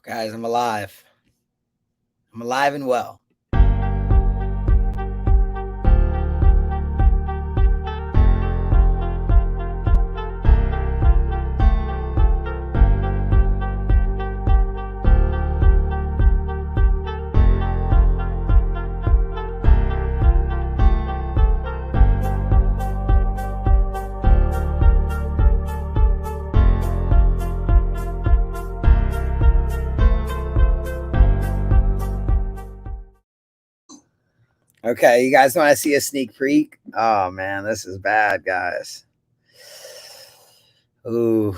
Guys, I'm alive. I'm alive and well. Okay, you guys want to see a sneak peek? Oh man, this is bad, guys. Ooh,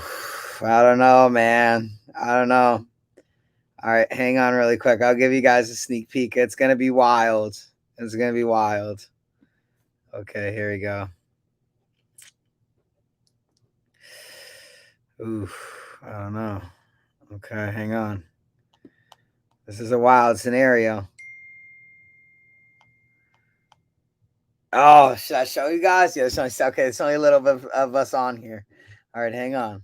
I don't know, man. I don't know. All right, hang on really quick. I'll give you guys a sneak peek. It's gonna be wild. It's gonna be wild. Okay, here we go. Ooh, I don't know. Okay, hang on. This is a wild scenario. Oh, should I show you guys? Yeah, okay. It's only a little bit of us on here. All right, hang on.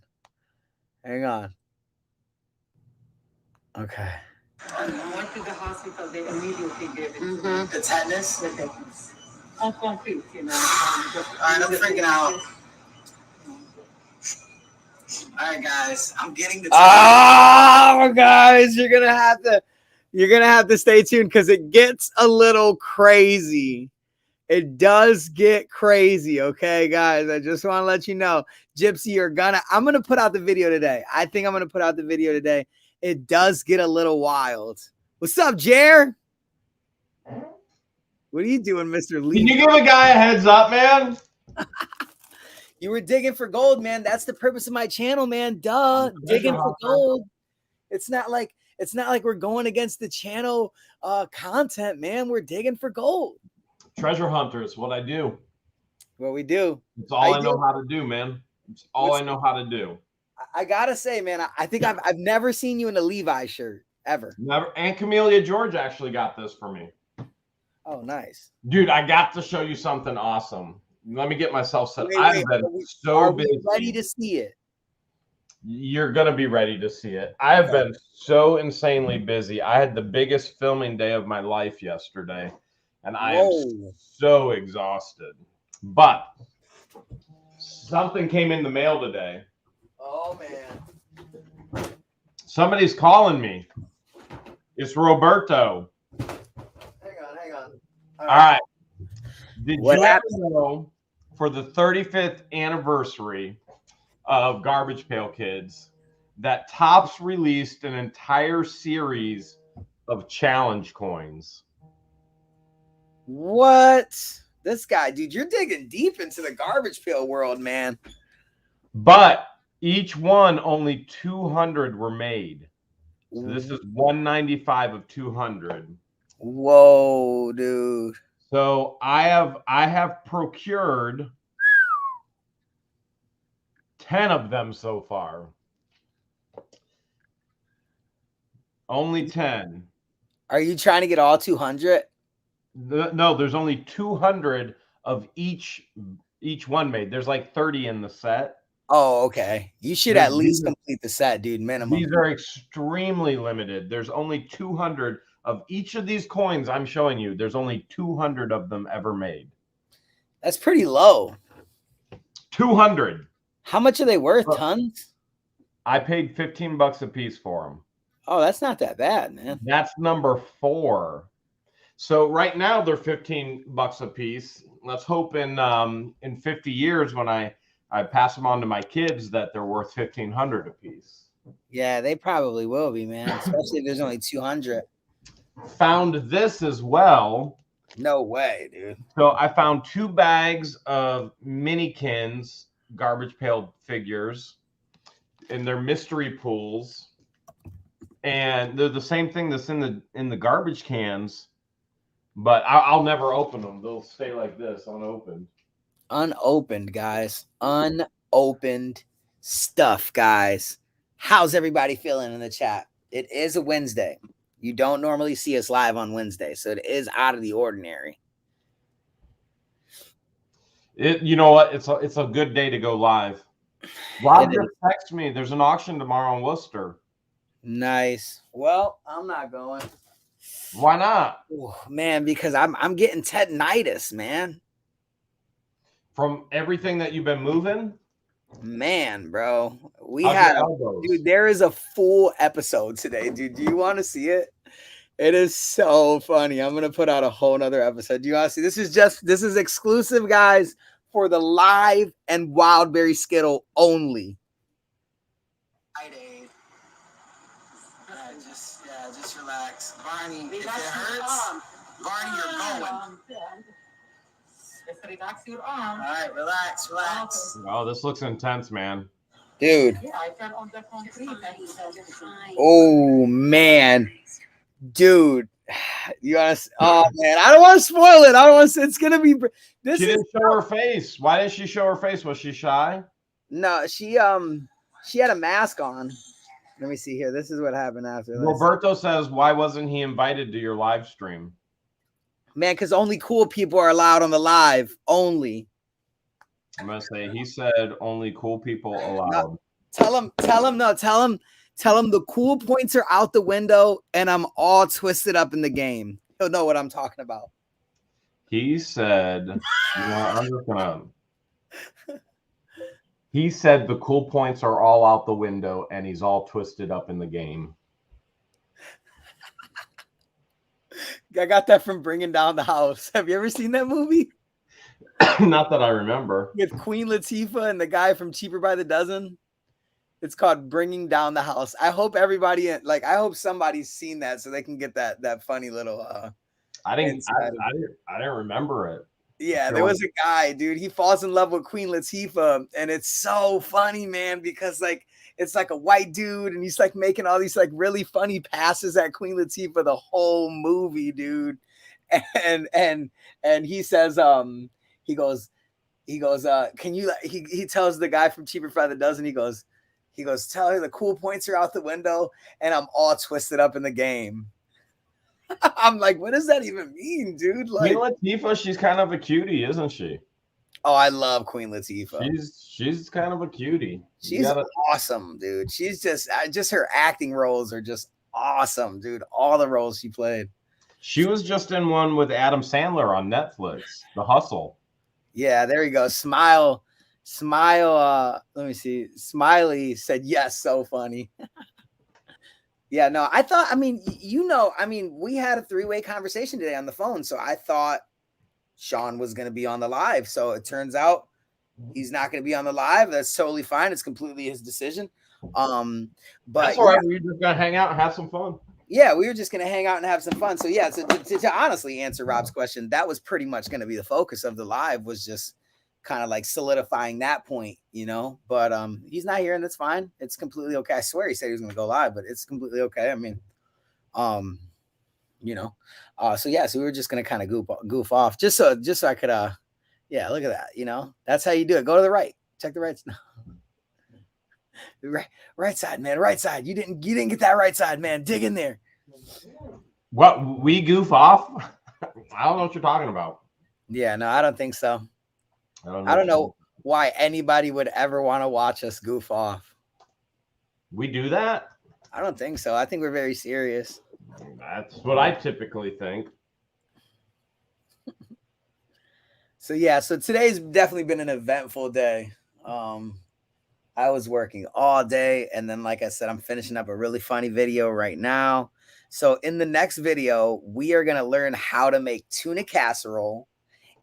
Hang on. Okay. I went to the hospital. They immediately gave it to me. The tetanus? The tetanus. On concrete, you know. All right, I'm freaking out. All right, guys, I'm getting the. Oh, guys, you're gonna have to stay tuned because it gets a little crazy. It does get crazy, okay, guys. I just want to let you know, Gypsy, I'm gonna put out the video today. I think I'm gonna put out the video today. It does get a little wild. What's up, Jer? What are you doing, Mr. Lee? Can you give a guy a heads up, man? You were digging for gold, man. That's the purpose of my channel, man. Duh, digging for gold. It's not like we're going against the channel content, man. We're digging for gold. Treasure hunter is what I do. What we do. It's all I know how to do, man. It's all I know how to do. I gotta say, man, I think I've never seen you in a Levi shirt ever. Never. And Camellia George actually got this for me. Oh, nice, dude. I got to show you something awesome. Let me get myself set. I've been so busy. Ready to see it. You're gonna be ready to see it. I have been so insanely busy. I had the biggest filming day of my life yesterday, and I am so exhausted. But something came in the mail today. Oh man. Somebody's calling me. It's Roberto. Hang on. All right. Did you know for the 35th anniversary of Garbage Pail Kids that Topps released an entire series of challenge coins? What? This guy, dude, you're digging deep into the Garbage Pail world, man. But each one, only 200 were made. So this is 195 of 200. Whoa, dude. So I have procured 10 of them so far. Only 10. Are you trying to get all 200? No, there's only 200 of each one made. There's like 30 in the set. Oh, okay. You should at least complete the set, dude. Minimum. These are extremely limited. There's only 200 of each of these coins I'm showing you. There's only 200 of them ever made. That's pretty low. 200. How much are they worth? Tons? I paid $15 a piece for them. Oh, that's not that bad, man. That's number 4. So right now they're $15 a piece. Let's hope in 50 years when I pass them on to my kids that they're worth $1,500 a piece. Yeah, they probably will be, man. Especially if there's only 200. Found this as well. No way, dude. So I found 2 bags of Minikins Garbage Pail figures, and they're mystery pools, and they're the same thing that's in the garbage cans, but I'll never open them. They'll stay like this, unopened. Unopened, guys. Unopened stuff, guys. How's everybody feeling in the chat? It is a Wednesday. You don't normally see us live on Wednesday, so it is out of the ordinary. You know what? It's a good day to go live. Rob just texted me. There's an auction tomorrow in Worcester. Nice. Well, I'm not going. Why not? Ooh, man, because I'm getting tetanitis, man. From everything that you've been moving? Man, bro. We How's had your elbows? dude, there is a full episode today, dude. Do you want to see it? It is so funny. I'm gonna put out a whole nother episode. Do you want to see? This is exclusive, guys, for the live and Wildberry Skittle only. Just relax. Barney, if it hurts, Barney, you're going. Just relax your arm. All right, relax. Oh, this looks intense, man. Dude. Yeah, I fell on the concrete. Oh man. Dude. You want to? Oh man, I don't want to spoil it. I don't want to. It's gonna be. This She is didn't show her face. Why didn't she show her face? Was she shy? no. She had a mask on. Let me see here. This is what happened after this. Roberto says, "Why wasn't he invited to your live stream?" Man, because only cool people are allowed on the live. Only. I'm gonna say he said only cool people allowed. Tell him the cool points are out the window and I'm all twisted up in the game. He'll know what I'm talking about. He said, he said the cool points are all out the window and he's all twisted up in the game. I got that from Bringing Down the House. Have you ever seen that movie? Not that I remember. With Queen Latifah and the guy from Cheaper by the Dozen. It's called Bringing Down the House. I hope everybody, I hope somebody's seen that so they can get that funny little. I didn't remember it. Yeah, there was a guy, dude. He falls in love with Queen Latifah, and it's so funny, man, because it's like a white dude, and he's like making all these like really funny passes at Queen Latifah the whole movie, dude. And he says, he goes, can you? He tells the guy from Cheaper by the Dozen, he goes, tell her the cool points are out the window, and I'm all twisted up in the game. I'm like, what does that even mean, dude? Like, Queen Latifah, she's kind of a cutie, isn't she? Oh, I love Queen Latifah. She's kind of a cutie. She's awesome, dude. She's just her acting roles are just awesome, dude. All the roles she played. She was just in one with Adam Sandler on Netflix, The Hustle. Yeah, there you go. Smile. Let me see. Smiley said yes, so funny. Yeah, no, we had a 3-way conversation today on the phone. So I thought Sean was going to be on the live. So it turns out he's not going to be on the live. That's totally fine. It's completely his decision. But that's all right. We're just going to hang out and have some fun. Yeah, we were just going to hang out and have some fun. So yeah, to honestly answer Rob's question, that was pretty much going to be the focus of the live, was just kind of like solidifying that point, but he's not here and that's fine. It's completely okay. I swear he said he was going to go live, but it's completely okay. I mean, so we were just going to kind of goof off just so I could, look at that, that's how you do it. Go to the right, check the right. Right side, man. Right side. You didn't get that right side, man. Dig in there. What, we goof off? I don't know what you're talking about. Yeah, no, I don't think so. I don't know why anybody would ever want to watch us goof off. We do that? I don't think so. I think we're very serious. That's what I typically think. So today's definitely been an eventful day. I was working all day, and then, like I said, I'm finishing up a really funny video right now. So in the next video, we are going to learn how to make tuna casserole,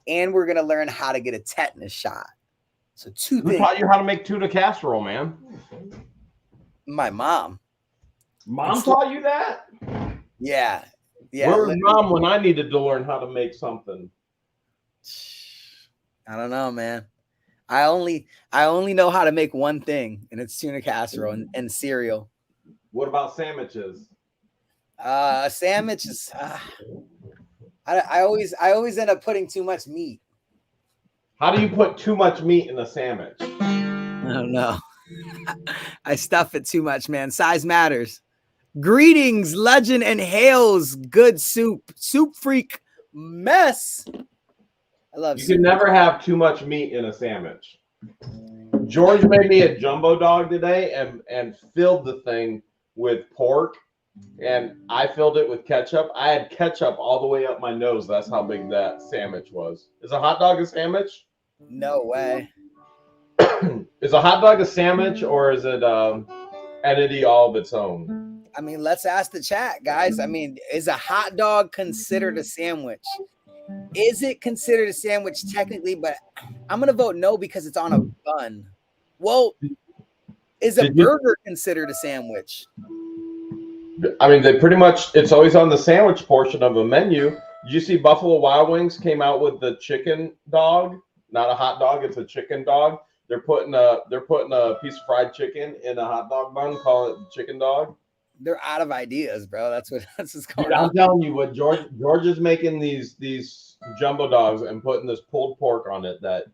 and we're going to learn how to get a tetanus shot. So two things. Who taught you how to make tuna casserole, man? My mom. Mom taught you that? Yeah. Where was Mom when I needed to learn how to make something? I don't know, man. I only know how to make one thing, and it's tuna casserole and cereal. What about sandwiches? Sandwiches. I always end up putting too much meat. How do you put too much meat in a sandwich? I don't know. I stuff it too much, man. Size matters. Greetings, legend, and hails, good soup freak mess. I love you soup. can never have too much meat in a sandwich. George made me a jumbo dog today and filled the thing with pork, and I filled it with ketchup. I had ketchup all the way up my nose. That's how big that sandwich was. Is a hot dog a sandwich? No way. Is a hot dog a sandwich, or is it entity all of its own? I mean, let's ask the chat, guys. I mean, is a hot dog considered a sandwich? Is it considered a sandwich technically? But I'm gonna vote no because it's on a bun. Well, is a burger considered a sandwich? I mean, they pretty much, it's always on the sandwich portion of a menu. Did you see Buffalo Wild Wings came out with the chicken dog? Not a hot dog, it's a chicken dog. They're putting a piece of fried chicken in a hot dog bun, calling it the chicken dog. They're out of ideas, bro. That's what's going Dude, on. I'm telling you, what George is making these jumbo dogs and putting this pulled pork on it that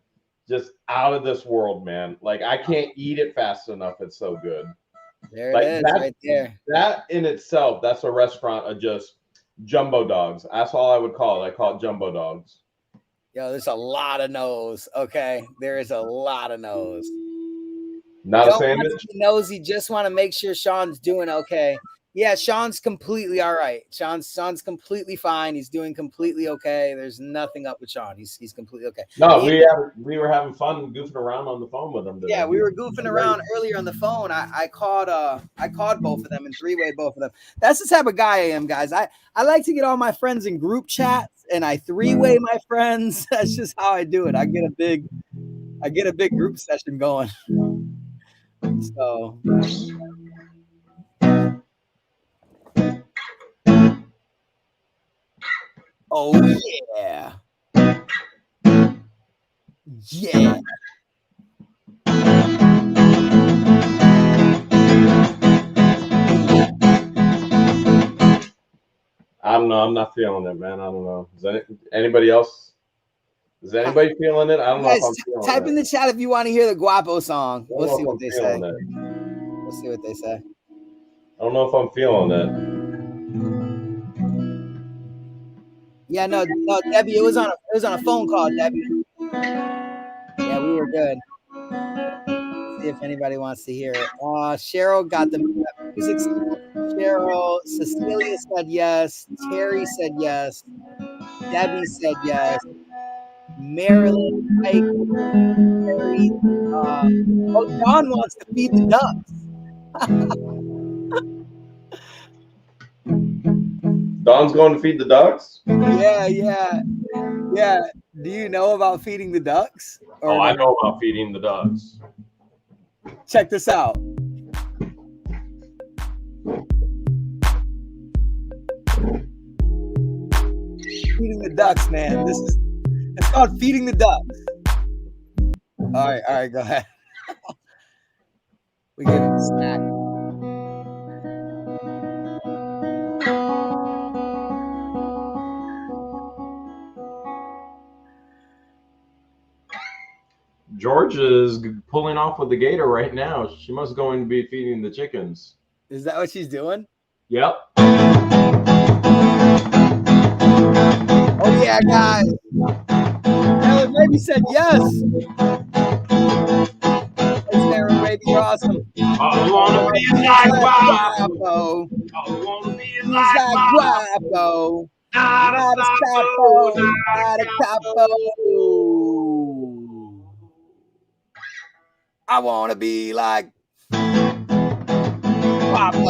just out of this world, man. Like, I can't eat it fast enough. It's so good. There Like, it is, right there. That in itself, that's a restaurant of just jumbo dogs. That's all I would call it. I call it jumbo dogs. Yo, there's a lot of no's. Okay, there is a lot of no's. Not a sandwich. Nosy, just want to make sure Sean's doing okay. Yeah, Sean's completely all right. Sean's completely fine. He's doing completely okay. There's nothing up with Sean. He's completely okay. No, we were having fun goofing around on the phone with him today. Yeah, we were goofing around earlier on the phone. I called both of them and three-way both of them. That's the type of guy I am, guys. I like to get all my friends in group chats and I three-way my friends. That's just how I do it. I get a big group session going. So oh yeah. Yeah. I don't know. I'm not feeling it, man. I don't know. Anybody else? Is anybody feeling it? I don't know if I'm feeling it. Type in the chat if you want to hear the Guapo song. We'll see what they say. We'll see what they say. I don't know if I'm feeling it. Yeah, no, Debbie, it was on a phone call, Debbie. Yeah, we were good. See if anybody wants to hear it. Cheryl got the music. Cheryl, Cecilia said yes. Terry said yes. Debbie said yes. Marilyn, Mike, Terry. John wants to feed the ducks. Don's going to feed the ducks? Yeah. Do you know about feeding the ducks? Oh, I know about feeding the ducks. Check this out. Feeding the ducks, man. It's called feeding the ducks. All right, go ahead. We give him a snack. George is pulling off with the gator right now. She must going to be feeding the chickens. Is that what she's doing? Yep. Oh yeah, guys. Ellen Raby said yes. Thanks, Aaron Raby. You're awesome. I wanna be like Guapo. I wanna be like Guapo. Not a capo. Not a capo. I wanna be like Guapo.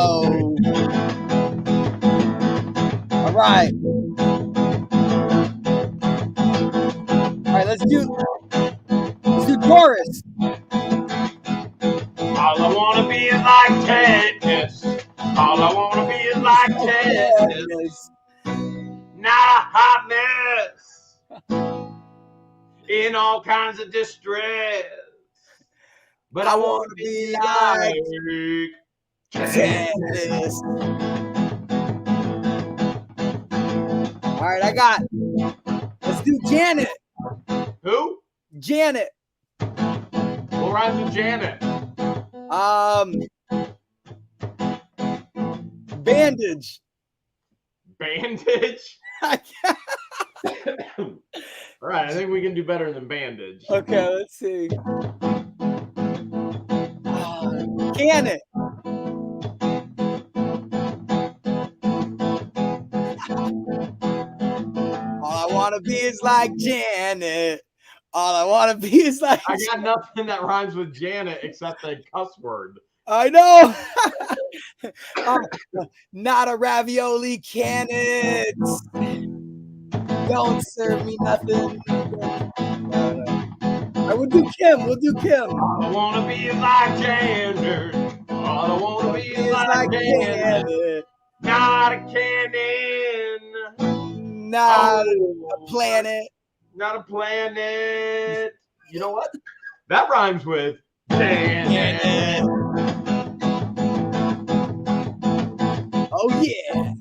All right. All right, let's do Doris. All I wanna be is like Texas. All I wanna be is like Texas. Not a hot mess. In all kinds of distress. But I want to be like Texas. All right, let's do Janet. Who? Janet. What rhymes with Janet? Bandage. Bandage? All right, I think we can do better than bandage. Okay, let's see. Can it? want to be is like Janet. All I want to be is like. I got nothing that rhymes with Janet except the cuss word. I know. Not a ravioli cannon. Don't serve me nothing. I will do Kim. We'll do Kim. All I want to be is like Janet. All I want to be is like Janet. Not a cannon. Not a planet. Not a planet. You know what? That rhymes with Janet. Oh yeah.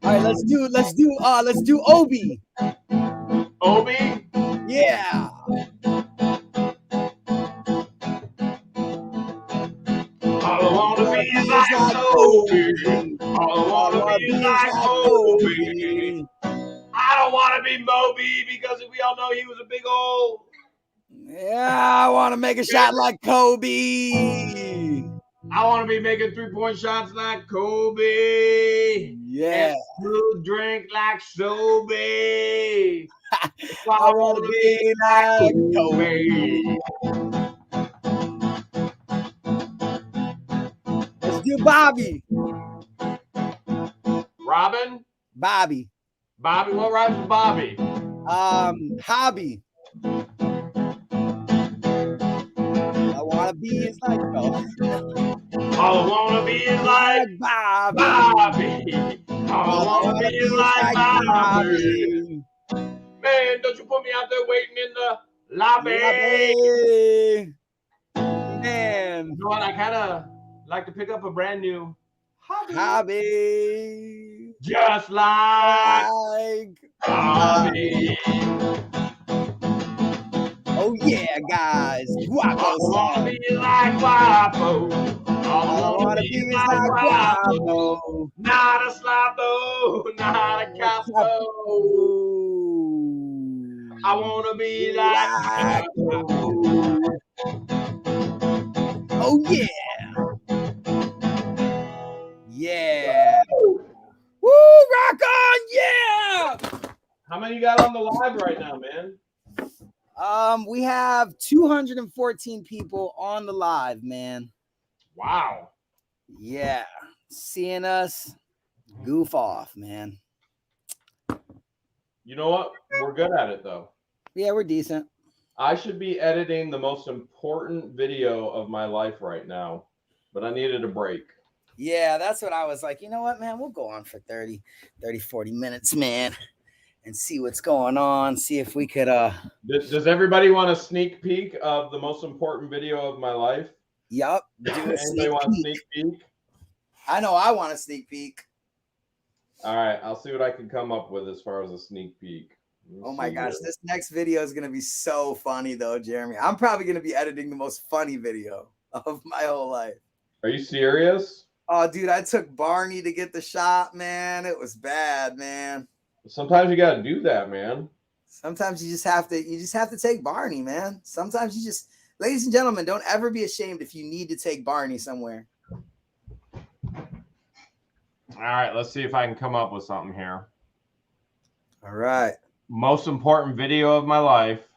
All right, let's do Obi. Obi? Yeah. All I want to be is like Obi. All I want to be is like Obi. I don't want to be Moby because we all know he was a big old. Yeah, I want to make a shot like Kobe. I want to be making 3-point shots like Kobe. Yeah. And drink like Sobe. I want to be like Kobe. Let's do Bobby. Robin? Bobby. Bobby, what rhymes with Bobby? Hobby. I want to be is like Kobe. All I want to be is like Bobby. Bobby. All I want to be is like Bobby. Man, don't you put me out there waiting in the lobby. Man. You know what? I kind of like to pick up a brand new hobby. Just like Bobby. Oh yeah, guys. Guapo. I want to be like Guapo. All I want to be is like Guapo. Not a sloppo, not a capo. I want to be like Guapo. Oh yeah. Yeah. Woo, rock on, yeah. How many you got on the live right now, man? We have 214 people on the live, man. Wow. Yeah. Seeing us goof off, man. You know what? We're good at it, though. Yeah, we're decent. I should be editing the most important video of my life right now, but I needed a break. Yeah, that's what I was like. You know what, man? We'll go on for 40 minutes, man, and see what's going on. See if we could Does everybody want a sneak peek of the most important video of my life? Yup. Anybody want a sneak peek? I know I want a sneak peek. All right, I'll see what I can come up with as far as a sneak peek. Oh my gosh, this next video is gonna be so funny though, Jeremy. I'm probably gonna be editing the most funny video of my whole life. Are you serious? Oh, dude, I took Barney to get the shot, man. It was bad, man. Sometimes you gotta do that, man. Sometimes you just have to take Barney, man. Sometimes you just, ladies and gentlemen, don't ever be ashamed if you need to take Barney somewhere. All right, let's see if I can come up with something here. All right. Most important video of my life.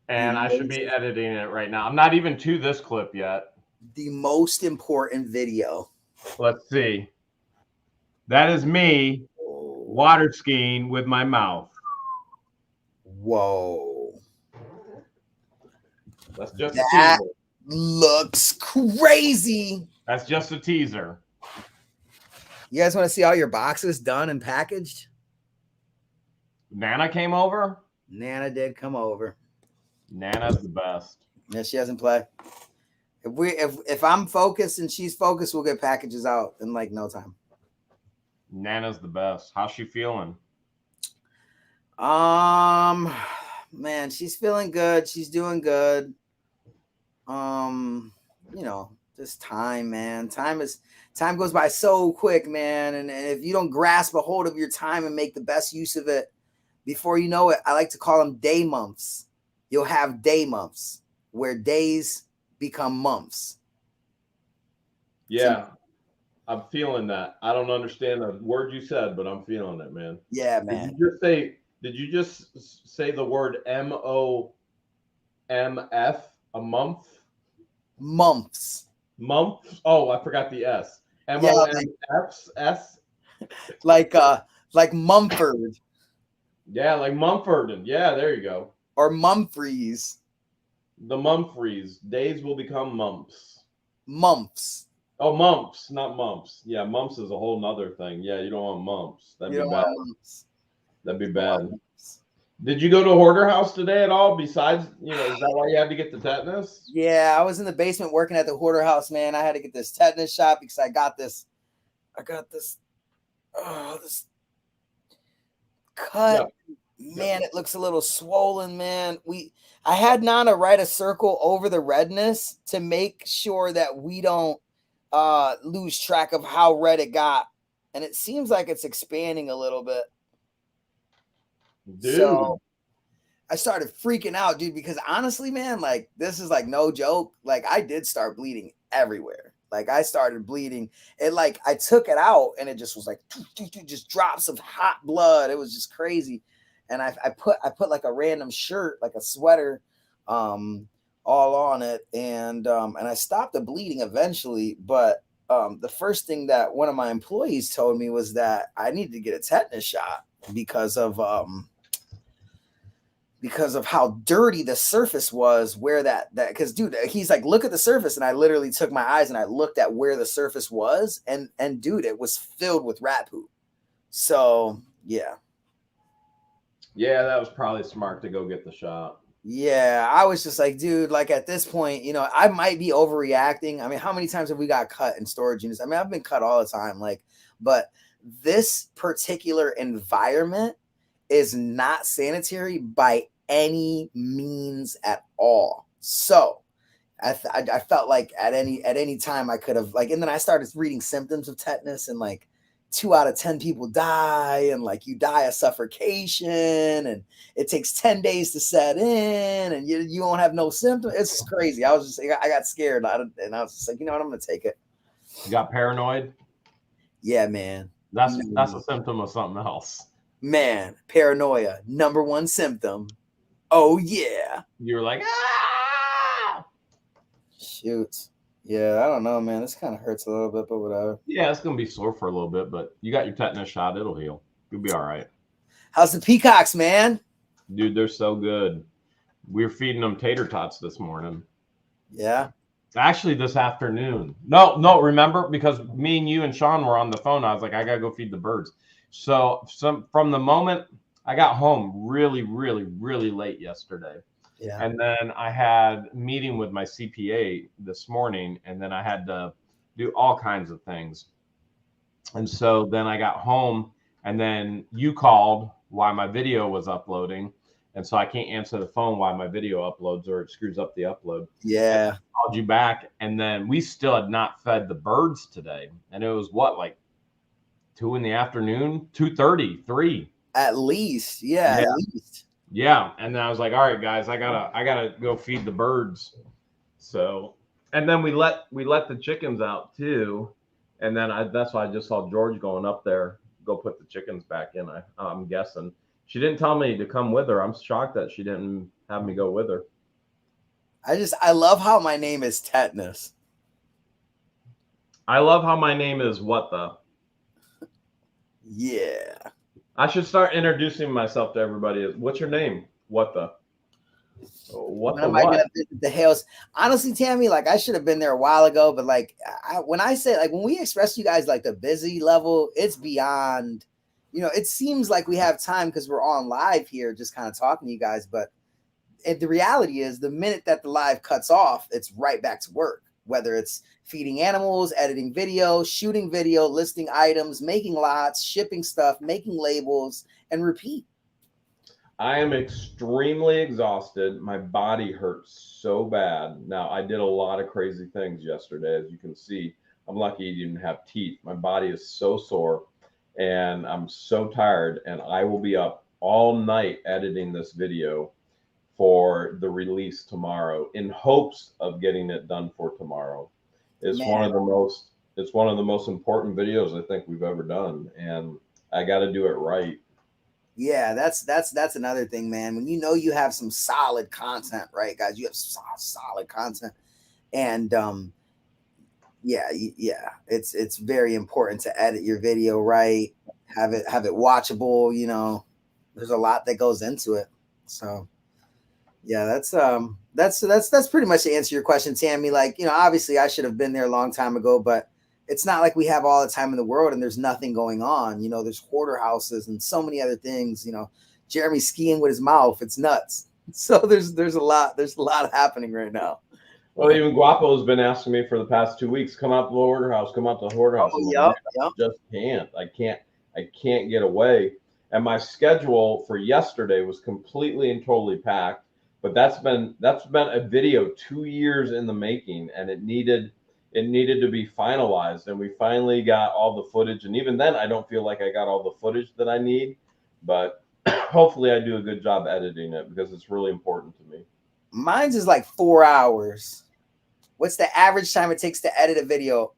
And I should be editing it right now. I'm not even to this clip yet. The most important video. Let's see. That is me water skiing with my mouth. Whoa. That's just that a teaser. Looks crazy. That's just a teaser. You guys want to see all your boxes done and packaged? Nana came over? Nana did come over. Nana's the best. Yeah, she doesn't play. If I'm focused and she's focused, we'll get packages out in like no time. Nana's the best. How's she feeling? Man, she's feeling good. She's doing good. You know, just time, man. Time goes by so quick, man. And if you don't grasp a hold of your time and make the best use of it, before you know it, I like to call them day months. You'll have day months where days become months. Yeah. I'm feeling that. I don't understand a word you said, but I'm feeling it, man. Yeah, Did man. you just say? Did you just say the word MOMF? A month? Months. Month? Oh, I forgot the S. Yeah, MOMFS. like Mumford Yeah, like Mumford. Yeah, there you go. or Mumfries. The Mumfries. Days will become months. Mumps. Oh, mumps, not mumps. Yeah, mumps is a whole nother thing. Yeah, you don't want mumps. That'd You be don't bad. want mumps. That'd be You don't want bad. mumps. Did you go to a hoarder house today at all? Besides, is that why you had to get the tetanus? Yeah, I was in the basement working at the hoarder house, man. I had to get this tetanus shot because I got this this cut. Man, it looks a little swollen, man. I had Nana write a circle over the redness to make sure that we don't lose track of how red it got. And it seems like it's expanding a little bit. Dude. So I started freaking out, dude, because honestly, man, like this is like no joke. Like I did start bleeding everywhere. Like I started bleeding. It like I took it out and it just was like just drops of hot blood. It was just crazy. And I put like a random shirt, like a sweater, all on it, and I stopped the bleeding eventually. But the first thing that one of my employees told me was that I needed to get a tetanus shot because of how dirty the surface was where that because dude, he's like, look at the surface, and I literally took my eyes and I looked at where the surface was, and dude, it was filled with rat poop. So yeah, that was probably smart to go get the shot. yeah, I was just like, dude, like at this point, I might be overreacting. I mean, how many times have we got cut in storage units? I mean, I've been cut all the time, like, but this particular environment is not sanitary by any means at all. So I felt like at any time I could have like, and then I started reading symptoms of tetanus, and like 2 out of 10 people die, and like you die of suffocation, and it takes 10 days to set in, and you won't have no symptoms. It's just crazy. I was just, I got scared, and I was just like, you know what, I'm gonna take it. You got paranoid? Yeah, man. That's a symptom of something else. Man, paranoia, number one symptom. Oh yeah. You're like, ah! Shoot. Yeah, I don't know, man. This kind of hurts a little bit, but whatever. Yeah, it's gonna be sore for a little bit, but you got your tetanus shot, it'll heal. You'll be all right. How's the peacocks, man? Dude, they're so good. We're feeding them tater tots this morning. Yeah. Actually, this afternoon. No, remember? Because me and you and Sean were on the phone. I was like, I gotta go feed the birds. So from the moment I got home really, really, really late yesterday. Yeah. And then I had a meeting with my CPA this morning, and then I had to do all kinds of things. And so then I got home, and then you called while my video was uploading. And so I can't answer the phone while my video uploads, or it screws up the upload. Yeah. I called you back, and then we still had not fed the birds today. And it was what, like 2 in the afternoon, 2:30, 3. At least. Yeah, at least. Yeah. And then I was like, all right, guys, I gotta go feed the birds. So, and then we let the chickens out too. And then that's why I just saw George going up there, go put the chickens back in. I'm guessing. She didn't tell me to come with her. I'm shocked that she didn't have me go with her. I love how my name is Tetanus. I love how my name is what the? Yeah. I should start introducing myself to everybody. What's your name? What the? What when the am I what? gonna visit the hills? Honestly, Tammy, like I should have been there a while ago, but like when I say, like, when we express to you guys like the busy level, it's beyond. It seems like we have time because we're on live here, just kind of talking to you guys. But the reality is, the minute that the live cuts off, it's right back to work. Whether it's feeding animals, editing video, shooting video, listing items, making lots, shipping stuff, making labels, and repeat. I am extremely exhausted. My body hurts so bad. Now, I did a lot of crazy things yesterday, as you can see. I'm lucky you didn't have teeth. My body is so sore, and I'm so tired, and I will be up all night editing this video for the release tomorrow in hopes of getting it done for tomorrow. It's one of the most It's one of the most important videos I think we've ever done, and I got to do it right. Yeah, that's another thing, man. When you know you have some solid content, right, guys? You have solid content, and yeah, it's very important to edit your video right, have it watchable. You know, there's a lot that goes into it. So yeah, that's pretty much to answer your question, Tammy. Like, you know, obviously I should have been there a long time ago, but it's not like we have all the time in the world and there's nothing going on. You know, there's hoarder houses and so many other things. You know, Jeremy's skiing with his mouth. It's nuts. So there's a lot happening right now. Well, even Guapo has been asking me for the past 2 weeks, come out to the hoarder house, come out to the hoarder house. Oh, Like, yep. just can't. I can't get away. And my schedule for yesterday was completely and totally packed. But that's been a video 2 years in the making, and it needed to be finalized. And we finally got all the footage. And even then, I don't feel like I got all the footage that I need. But hopefully, I do a good job editing it because it's really important to me. Mine's is like 4 hours. What's the average time it takes to edit a video?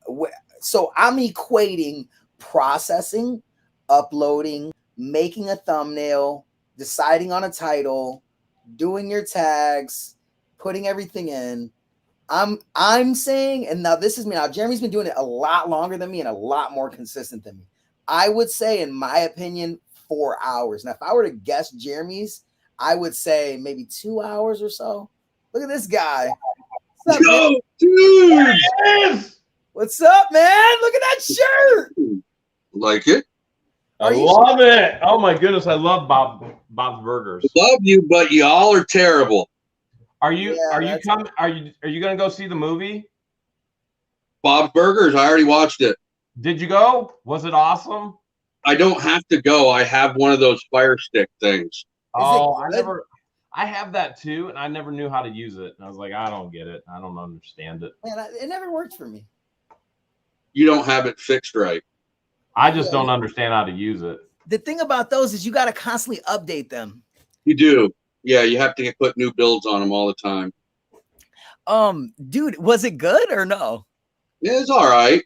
So I'm equating processing, uploading, making a thumbnail, deciding on a title, doing your tags, putting everything in. I'm saying, and now this is me. Now Jeremy's been doing it a lot longer than me and a lot more consistent than me. I would say, in my opinion, 4 hours. Now, if I were to guess Jeremy's, I would say maybe 2 hours or so. Look at this guy. What's up, Yo, man? dude! Yes! What's up, man? Look at that shirt. Like it? I love it. Oh my goodness, I love Bob's Burgers. Love you, but y'all are terrible. Are you Yeah, coming? Are you gonna go see the movie? Bob's Burgers, I already watched it. Did you go? Was it awesome? I don't have to go. I have one of those Fire Stick things. Oh, good? I have that too, and I never knew how to use it. And I was like, I don't get it. I don't understand it. Man, it never worked for me. You don't have it fixed right. I just don't understand how to use it. The thing about those is you got to constantly update them. You do. Yeah, you have to put new builds on them all the time. Dude, was it good or no? Yeah, it's all right.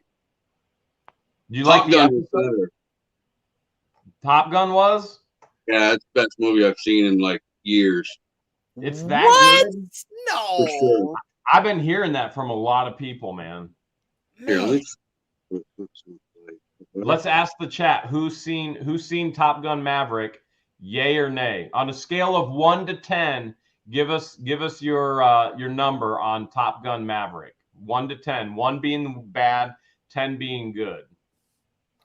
Do you Top like the Gun was episode? better. Top Gun was? Yeah, it's the best movie I've seen in like years. It's that what? good? No. For sure. I've been hearing that from a lot of people, man. Here, Man. Let's ask the chat who's seen Top Gun Maverick, yay or nay. On a scale of 1 to 10, give us your number on Top Gun Maverick. 1 to 10, 1 being bad, 10 being good.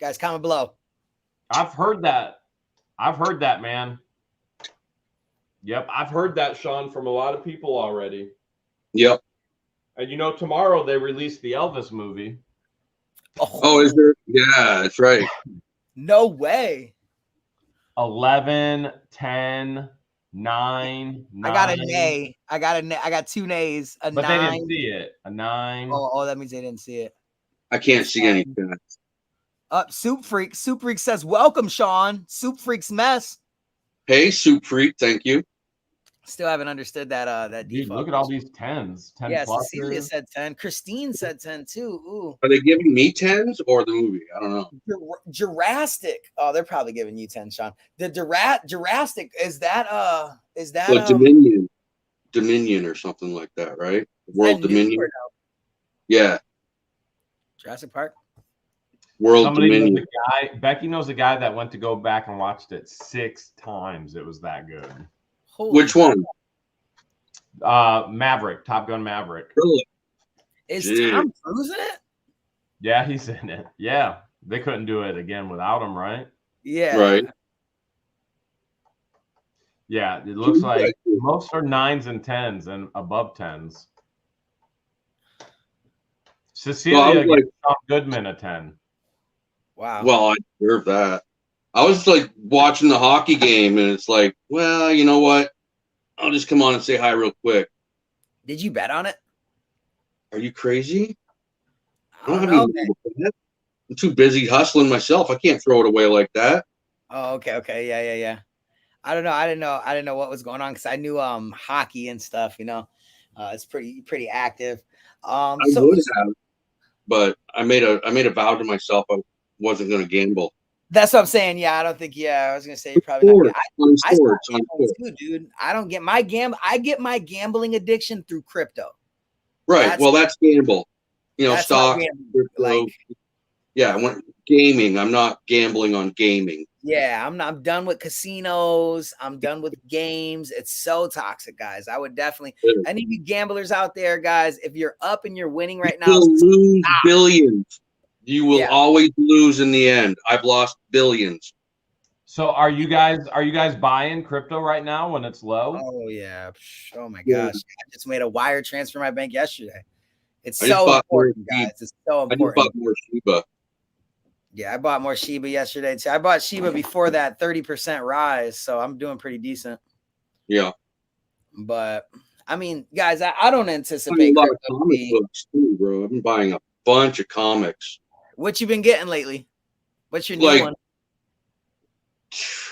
Guys, comment below. I've heard that, man. Yep, I've heard that, Sean, from a lot of people already. Yep. And you know, tomorrow they released the Elvis movie. Oh, is there? Yeah, that's right. No way. 11, 10, 9. I got a nay. I got 2 nays. A But 9. they didn't see it. A 9. Oh, that means they didn't see it. I can't see anything. Soup Freak. Soup Freak says, "Welcome, Sean. Soup Freak's mess." Hey, Soup Freak, thank you. Still haven't understood that Dude, default. look at all these 10s. 10 Yeah, plus. Cecilia said 10. Christine said 10 too. Ooh. Are they giving me 10s or the movie? I don't know. Jurassic. Oh, they're probably giving you 10, Sean. The Jurassic is that Well, Dominion or something like that, right? World Dominion. No? Yeah, Jurassic Park. World Somebody knows Dominion. a guy. Becky knows a guy that went to go back and watched it 6 times. It was that good. Holy Which one? Maverick, Top Gun Maverick. Really? is Gee. Tom Cruise in it? Yeah, he's in it. Yeah, they couldn't do it again without him, right? Yeah. Right. Yeah, it looks like most are 9s and 10s and above 10s. Cecilia like, gave Tom Goodman a 10. Wow. Well, I deserve that. I was like watching the hockey game, and it's like, well, you know what? I'll just come on and say hi real quick. Did you bet on it? Are you crazy? I don't know. Man. I'm too busy hustling myself. I can't throw it away like that. Oh, okay. Yeah. I don't know. I didn't know what was going on because I knew hockey and stuff, you know. It's pretty active. I would have. but I made a vow to myself I wasn't going to gamble. That's what I'm saying. Yeah, I don't think. Yeah, I was gonna say you're probably not. I stopped gambling too, dude. I don't get my I get my gambling addiction through crypto. Right. Well, that's gamble. You know, That's stock. not gambling, like, Yeah, when gaming, I'm not gambling on gaming. yeah, I'm done with casinos. I'm done with games. It's so toxic, guys. I would definitely, any of you gamblers out there, guys, if you're up and you're winning right now, You'll lose billions. You will Yeah. always lose in the end. I've lost billions. So are you guys buying crypto right now when it's low? Oh yeah. Oh my Yeah. gosh. I just made a wire transfer to my bank yesterday. It's I just so bought more important, guys. It's so I just important. bought more Shiba. Yeah, I bought more Shiba yesterday too. I bought Shiba before that 30% rise, so I'm doing pretty decent. Yeah. But I mean, guys, I don't I'm anticipate buying a lot of crypto to comic be- books too, bro. I've been buying a bunch of comics. What you been getting lately? What's your new Like, one?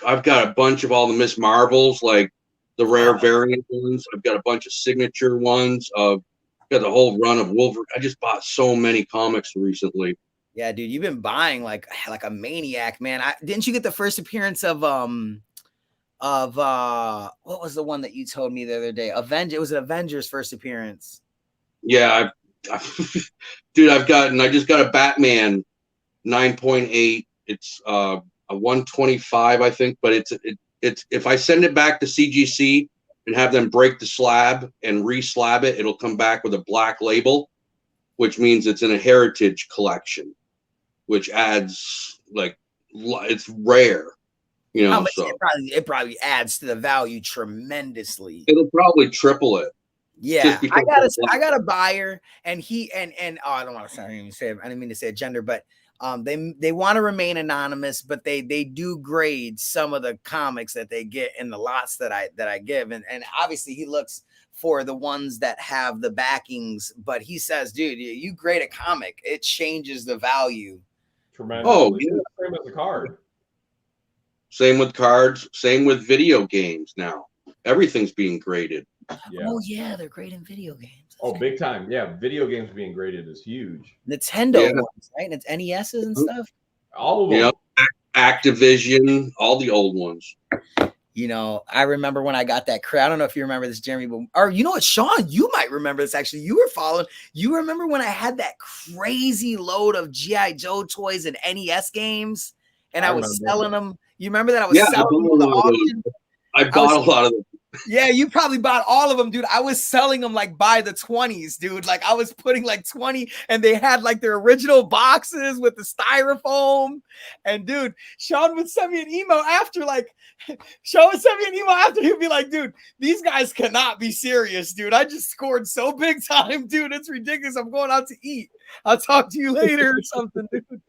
I've got a bunch of all the Miss Marvels, like the rare Wow. variant ones. I've got a bunch of signature ones. Got the whole run of Wolverine. I just bought so many comics recently. Yeah, dude, you've been buying like a maniac, man. Didn't you get the first appearance of what was the one that you told me the other day? It was an Avengers first appearance. Yeah, dude, I just got a Batman 9.8. It's a 125, I think, but it's if I send it back to CGC and have them break the slab and re-slab it, it'll come back with a black label, which means it's in a heritage collection, which adds like it's rare, you How know. much So it probably adds to the value tremendously. it'll probably triple it. Yeah, just because I got a buyer, and he and oh, I don't want to say I didn't mean to say a gender, but they want to remain anonymous, but they do grade some of the comics that they get in the lots that I give, and obviously he looks for the ones that have the backings, but he says, dude, you grade a comic, it changes the value. Tremendous. Oh, yeah. Same as the card. Same with cards. Same with video games now. Everything's being graded. Yeah. Oh yeah, they're grading video games. Oh, big time. Yeah, video games being graded is huge. Nintendo Yeah. ones, right? And it's NESs and stuff. All of them. Yep. Activision, all the old ones. You know, I remember when I got that crate. I don't know if you remember this, Jeremy, but or you know what, Sean, you might remember this actually. You were following. You remember when I had that crazy load of G.I. Joe toys and NES games, and I was remember. selling them. You remember that I was Yeah, I selling them bought on a the lot of auction? I bought a lot of them. Yeah, you probably bought all of them, dude. I was selling them like by the 20s, dude. Like I was putting like 20, and they had like their original boxes with the styrofoam. And dude, Sean would send me an email after, he'd be like, dude, these guys cannot be serious, dude. I just scored so big time, dude. It's ridiculous. I'm going out to eat. I'll talk to you later or something, dude.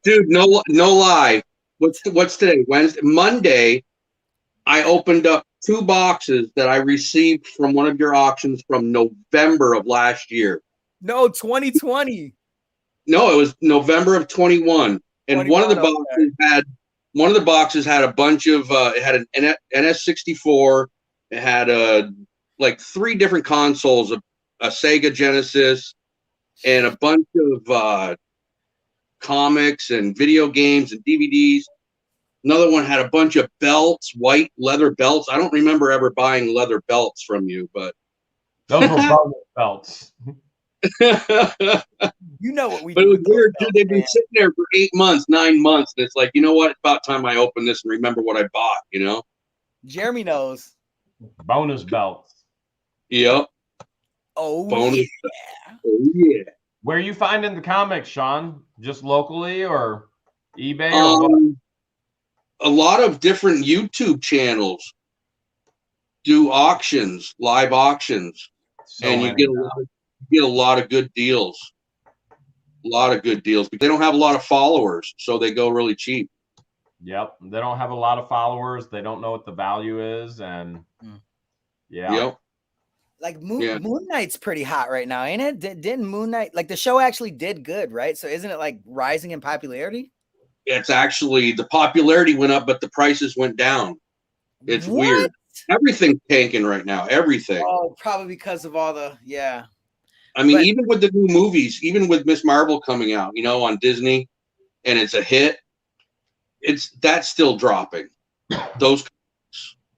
Dude, no lie. What's today? Wednesday, Monday. I opened up 2 boxes that I received from one of your auctions from November of last year. No, 2020. No, it was November of 21. And one of the 21, boxes had a bunch of it had an NS64, it had like 3 different consoles, a Sega Genesis, and a bunch of comics and video games and DVDs. Another one had a bunch of belts, white leather belts. I don't remember ever buying leather belts from you, but Those were bonus belts. You know what we But do it was with those weird, dude. belts, They've been man. sitting there for 8 months, 9 months, and it's like, you know what? It's about time I open this and remember what I bought. You know? Jeremy knows. Bonus belts. Yep. Oh, Bonus. yeah. Oh, yeah. Where are you finding the comics, Sean? Just locally or eBay or what? A lot of different YouTube channels do auctions, live auctions, So and you many. get a lot of good deals. A lot of good deals because they don't have a lot of followers, so they go really cheap. Yep. They don't have a lot of followers. They don't know what the value is. And yeah. Yep. Like Moon Yeah. Knight's pretty hot right now, ain't it? Didn't Moon Knight, like the show actually did good, right? So isn't it like rising in popularity? It's actually the popularity went up, but the prices went down. It's What? weird. Everything's tanking right now. Everything. Oh, probably because of all the I mean, But- even with the new movies, even with Miss Marvel coming out, on Disney, and it's a hit, that's still dropping. Those,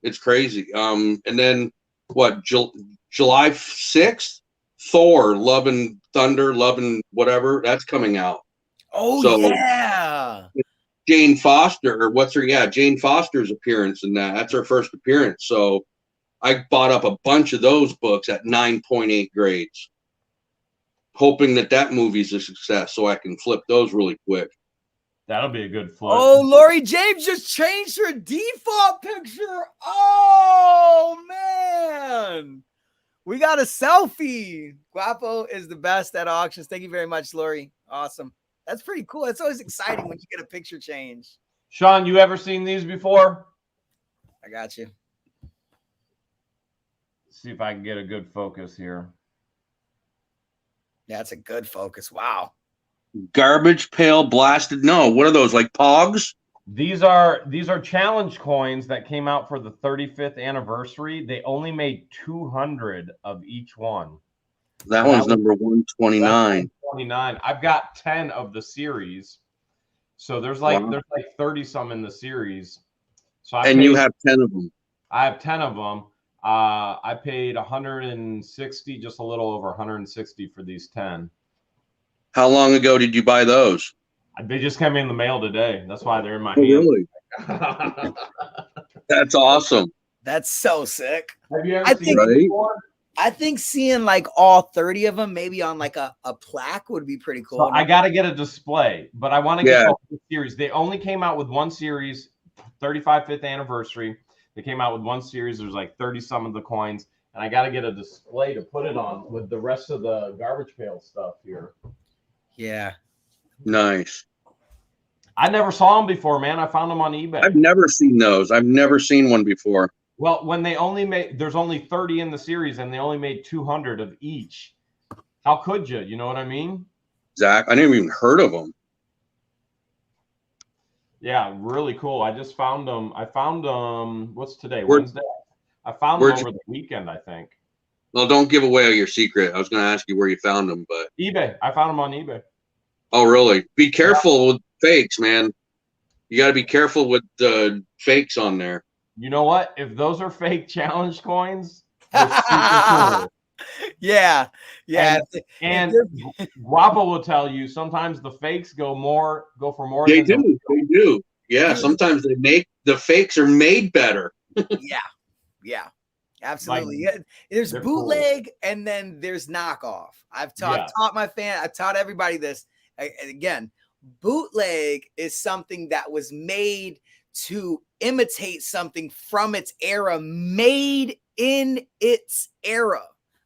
it's crazy. And then what? July 6th, Thor: Love and Thunder, Love and whatever, that's coming out. Oh So- yeah. Jane Foster, or what's her? Yeah, Jane Foster's appearance in that. That's her first appearance. So I bought up a bunch of those books at 9.8 grades, hoping that movie's a success, so I can flip those really quick. That'll be a good flip. Oh, Lori James just changed her default picture. Oh man, we got a selfie. Guapo is the best at auctions. Thank you very much, Lori. Awesome. That's pretty cool. It's always exciting when you get a picture change. Sean, you ever seen these before? I got you. See if I can get a good focus here. Yeah, that's a good focus. Wow. Garbage Pail Blasted. No, what are those, like Pogs? These are challenge coins that came out for the 35th anniversary. They only made 200 of each one. That one's number 129. 29. I've got 10 of the series. So there's like 30 some in the series. So you have 10 of them. I have 10 of them. I paid 160, just a little over 160 for these 10. How long ago did you buy those? They just came in the mail today. That's why they're in my Oh, hand. really? That's awesome. That's so sick. Have you ever I seen think- it before? I think seeing like all 30 of them, maybe on like a plaque, would be pretty cool. So I got to get a display, but I want to get Yeah. the series. They only came out with one series, 35th anniversary. They came out with one series. There's like 30 some of the coins, and I got to get a display to put it on with the rest of the garbage pail stuff here. Yeah. Nice. I never saw them before, man. I found them on eBay. I've never seen those. I've never seen one before. Well, when they only made, there's only 30 in the series, and they only made 200 of each. How could you? You know what I mean? Zach, I never even heard of them. Yeah, really cool. I just found them. I found them. What's today? Where- Wednesday. I found them over the weekend, I think. Well, don't give away your secret. I was going to ask you where you found them, but eBay. I found them on eBay. oh, really? Be careful with fakes, man. You got to be careful with the fakes on there. You know what? If those are fake challenge coins, they're super cool. Yeah. Yeah. And Guapo will tell you sometimes the fakes go for more. They than do. They do. Yeah. Sometimes the fakes are made better. Yeah. Yeah. Absolutely. Yeah. There's they're bootleg and then there's knockoff. I've taught everybody this. And again, bootleg is something that was made to imitate something from its era, made in its era.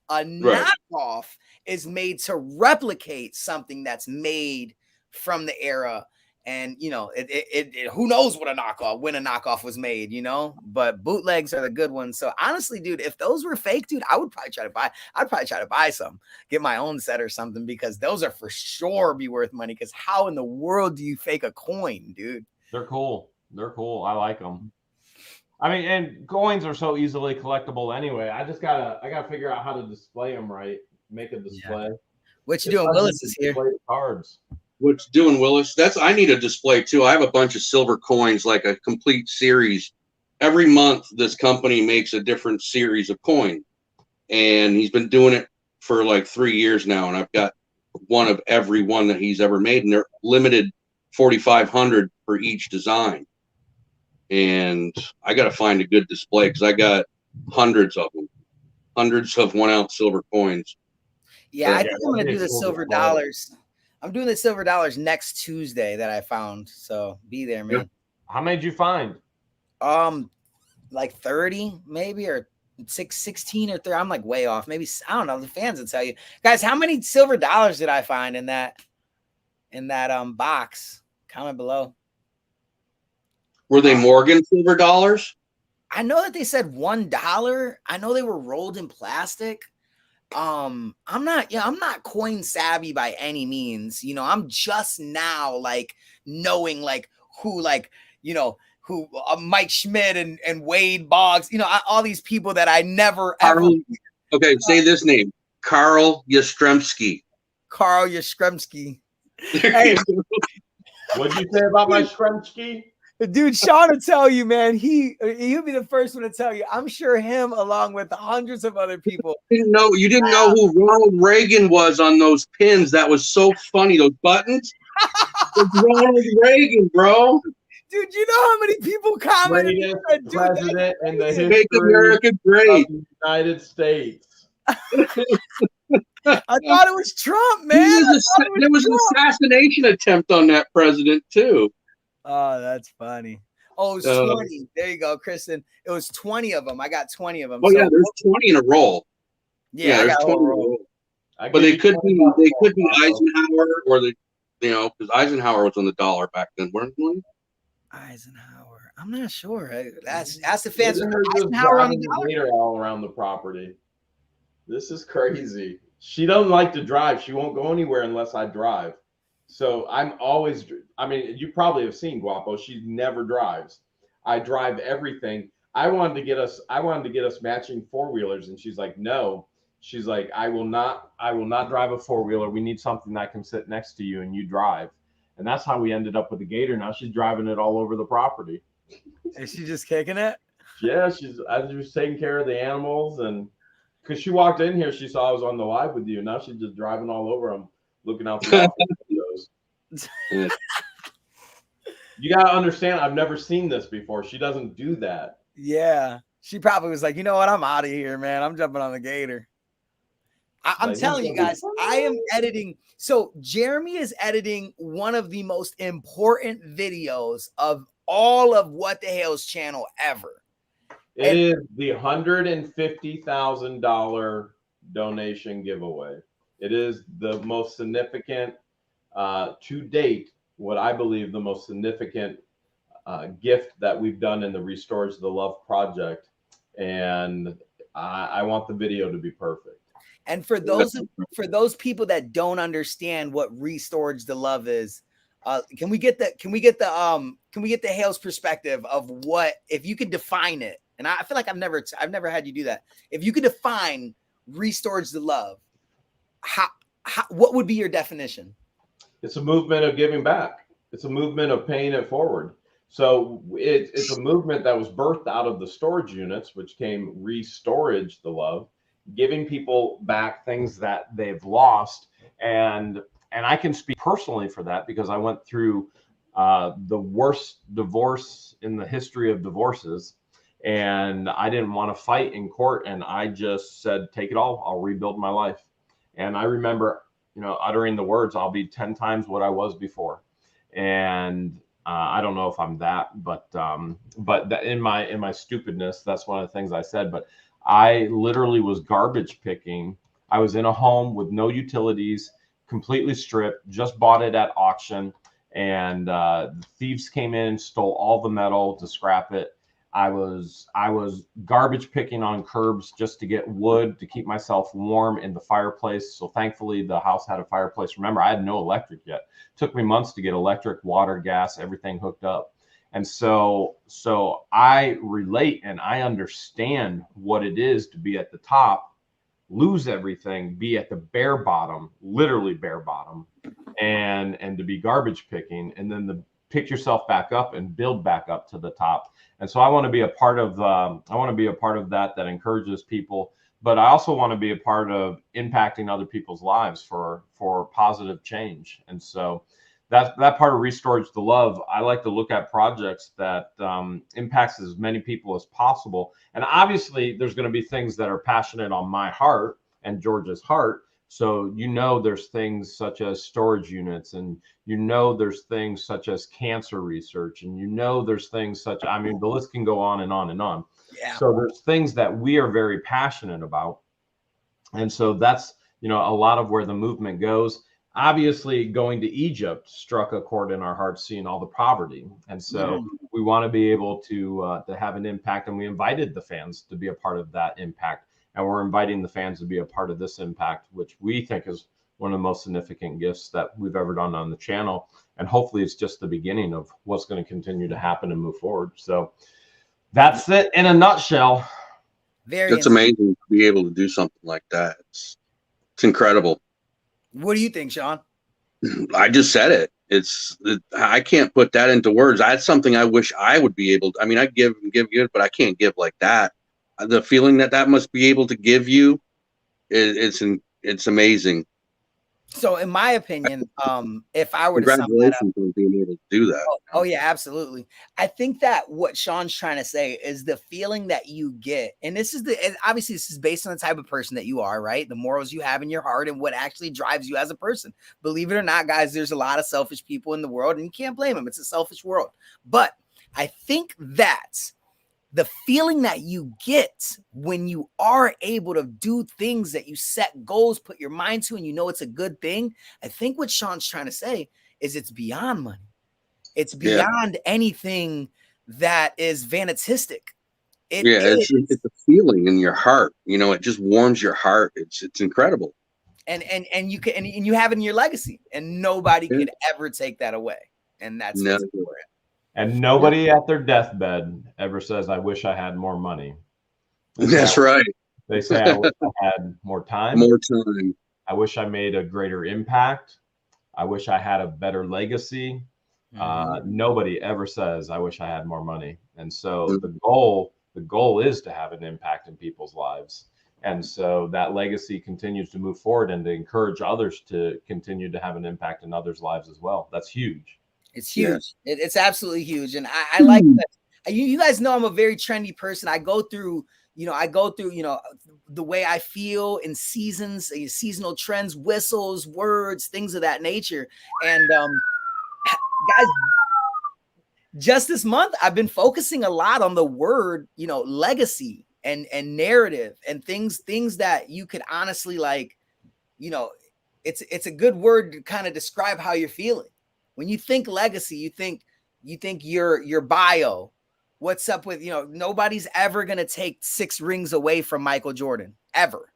A knockoff is made to replicate something that's made from the era. And you know, it who knows when a knockoff was made, you know, but bootlegs are the good ones. So honestly, dude, if those were fake, dude, I'd probably try to buy some, get my own set or something, because those are for sure be worth money. Because how in the world do you fake a coin, dude? They're cool. They're cool. I like them. I mean, and coins are so easily collectible anyway. I gotta figure out how to display them right. Make a display. Yeah. What you doing? Willis is here. Display the cards. What's doing, Willis? I need a display too. I have a bunch of silver coins, like a complete series. Every month, this company makes a different series of coin, and he's been doing it for like 3 years now. And I've got one of every one that he's ever made, and they're limited 4,500 for each design. And I got to find a good display because I got hundreds of them, hundreds of 1 ounce silver coins. Yeah, I think I'm gonna do the silver dollars. I'm doing the silver dollars next Tuesday that I found. So be there, man. How many did you find? Like 30 maybe, or 16 or 30. I'm like way off. Maybe, I don't know. The fans will tell you. Guys, how many silver dollars did I find in that box? Comment below. Were they Morgan silver dollars? I know that they said $1. I know they were rolled in plastic. I'm not coin savvy by any means. You know, I'm just now like knowing like who, like, you know, who Mike Schmidt and Wade Boggs, you know, all these people that I never ever. Okay, say this name. Carl Yastrzemski. Carl Yastrzemski. Hey, What'd you say about my Shkremski? dude, Sean will tell you, man. He'll be the first one to tell you. I'm sure him, along with hundreds of other people. You didn't know who Ronald Reagan was on those pins. That was so funny. Those buttons. It's Ronald Reagan, bro. Dude, you know how many people commented? Greatest and said, "Dude, president in the history Make America of great. the United States. I thought it was Trump, man. There was an assassination attempt on that president too. Oh, that's funny. Oh, it was 20. There you go, Kristen. It was 20 of them. I got 20 of them. Oh, yeah, there's 20 in a roll. Yeah, there's 20 in a roll. But they could be Eisenhower or because Eisenhower was on the dollar back then, weren't they? Eisenhower. I'm not sure. That's the fans. Isn't there just Eisenhower on the driving dollar? later all around the property? This is crazy. She doesn't like to drive. She won't go anywhere unless I drive. So I'm always, I mean, you probably have seen Guapo. She never drives. I drive everything. I wanted to get us matching four-wheelers. And she's like, no. She's like, I will not drive a four-wheeler. We need something that can sit next to you and you drive. And that's how we ended up with the Gator. Now she's driving it all over the property. Is she just kicking it? Yeah, I was taking care of the animals, and because she walked in here, she saw I was on the live with you. Now she's just driving all over them, looking out for videos. You gotta understand, I've never seen this before. She doesn't do that. Yeah, she probably was like, you know what? I'm out of here, man. I'm jumping on the Gator. I'm telling you guys, I am editing. So Jeremy is editing one of the most important videos of all of What the Hell's channel ever. It is the $150,000 donation giveaway. It is the most significant to date, what I believe the most significant gift that we've done in the Restores the Love project. And I want the video to be perfect. And for those people that don't understand what Restores the Love is, can we get the Hale's perspective of what, if you could define it? And I feel like I've never had you do that. If you could define Restores the Love, what would be your definition? It's a movement of giving back. It's a movement of paying it forward. So it's a movement that was birthed out of the storage units, which came Restorage the Love, giving people back things that they've lost. And I can speak personally for that because I went through the worst divorce in the history of divorces. And I didn't want to fight in court. And I just said, take it all. I'll rebuild my life. And I remember, uttering the words, I'll be 10 times what I was before. And I don't know if I'm that, but that in my stupidness, that's one of the things I said. But I literally was garbage picking. I was in a home with no utilities, completely stripped, just bought it at auction. And the thieves came in, stole all the metal to scrap it. I was garbage picking on curbs just to get wood to keep myself warm in the fireplace. So thankfully the house had a fireplace. Remember, I had no electric yet. It took me months to get electric, water, gas, everything hooked up. And so I relate and I understand what it is to be at the top, lose everything, be at the bare bottom, literally bare bottom, and to be garbage picking, and then to pick yourself back up and build back up to the top. And so I want to be a part of that encourages people, but I also want to be a part of impacting other people's lives for positive change. And so that part of Restores the Love, I like to look at projects that impacts as many people as possible. And obviously there's going to be things that are passionate on my heart and George's heart. So, there's things such as storage units, and there's things such as cancer research, and there's things the list can go on and on and on. Yeah. So there's things that we are very passionate about. And so that's, a lot of where the movement goes. Obviously, going to Egypt struck a chord in our hearts, seeing all the poverty. And so we want to be able to have an impact. And we invited the fans to be a part of that impact. And we're inviting the fans to be a part of this impact, which we think is one of the most significant gifts that we've ever done on the channel. And hopefully it's just the beginning of what's going to continue to happen and move forward. So that's it in a nutshell. It's amazing to be able to do something like that. It's incredible. What do you think, Sean? I just said it. I can't put that into words. That's something I wish I would be able to. I mean, I give and give, but I can't give like that. The feeling that must be able to give you, it's amazing. So, in my opinion, if I were to sum that up, Congratulations on being able to do that. oh yeah, absolutely. I think that what Sean's trying to say is the feeling that you get, and obviously this is based on the type of person that you are, right? The morals you have in your heart and what actually drives you as a person. Believe it or not, guys, there's a lot of selfish people in the world, and you can't blame them. It's a selfish world. But I think that the feeling that you get when you are able to do things that you set goals, put your mind to, and you know it's a good thing. I think what Sean's trying to say is it's beyond money. It's beyond anything that is vanitistic. It's a feeling in your heart. You know, it just warms your heart. It's incredible. And you have it in your legacy, and nobody could ever take that away. And that's what's important. And nobody at their deathbed ever says, I wish I had more money. That's right. They say, I wish I had more time. More time. I wish I made a greater impact. I wish I had a better legacy. Nobody ever says, I wish I had more money. And so the goal is to have an impact in people's lives. And so that legacy continues to move forward and to encourage others to continue to have an impact in others' lives as well. That's huge. It's huge. Yes. It's absolutely huge. And I like that. You guys know I'm a very trendy person. I go through, the way I feel in seasons, seasonal trends, whistles, words, things of that nature. And guys, just this month, I've been focusing a lot on the word, legacy and narrative and things that you could honestly it's a good word to kind of describe how you're feeling. When you think legacy, you think your bio. What's up with, nobody's ever going to take 6 rings away from Michael Jordan, ever.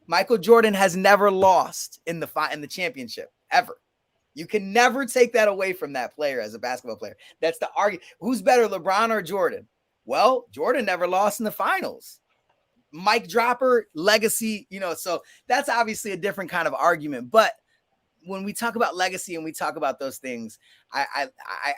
Michael Jordan has never lost in the championship, ever. You can never take that away from that player as a basketball player. That's the argument. Who's better, LeBron or Jordan? Well, Jordan never lost in the finals. Mike Dropper, legacy, so that's obviously a different kind of argument. But when we talk about legacy and we talk about those things,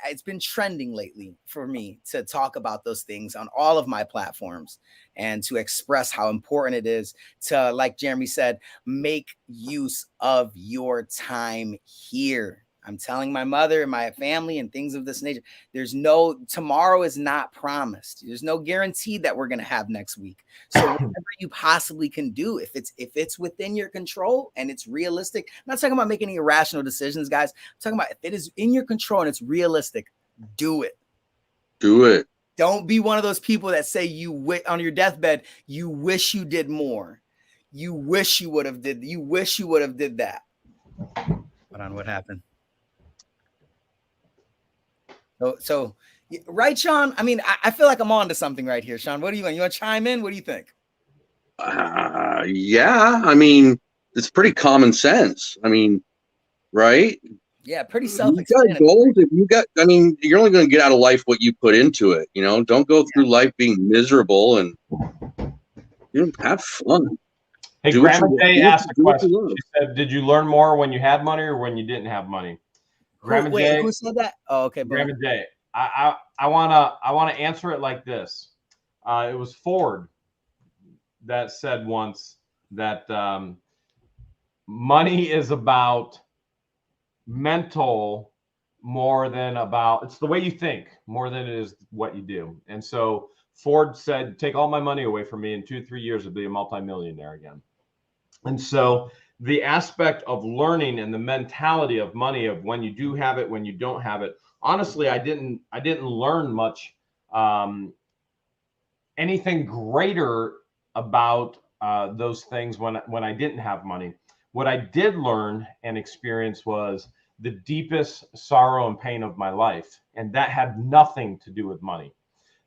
it's been trending lately for me to talk about those things on all of my platforms and to express how important it is to, like Jeremy said, make use of your time here. I'm telling my mother and my family and things of this nature. Tomorrow is not promised. There's no guarantee that we're going to have next week. So whatever you possibly can do, if it's within your control and it's realistic, I'm not talking about making any irrational decisions, guys. I'm talking about if it is in your control and it's realistic, do it. Do it. Don't be one of those people that say on your deathbed, you wish you did more. You wish you would have did that. Hold on, what happened? So, right, Sean? I mean, I feel like I'm on to something right here, Sean. What do you want? You want to chime in? What do you think? Yeah, I mean, it's pretty common sense. I mean, right? Yeah, pretty self-explanatory. You're only going to get out of life what you put into it. Don't go through life being miserable and have fun. Hey, Grandma Jay asked a question. She said, "Did you learn more when you had money or when you didn't have money?" Grandma Jay, who said that? Oh, okay. Grandma Jay, I wanna answer it like this. It was Ford that said once that money is about mental more than about, it's the way you think more than it is what you do. And so Ford said, take all my money away from me in 2-3 years, I'll be a multimillionaire again. And so the aspect of learning and the mentality of money, of when you do have it, when you don't have it. Honestly, I didn't learn much, anything greater about those things when I didn't have money. What I did learn and experience was the deepest sorrow and pain of my life. And that had nothing to do with money.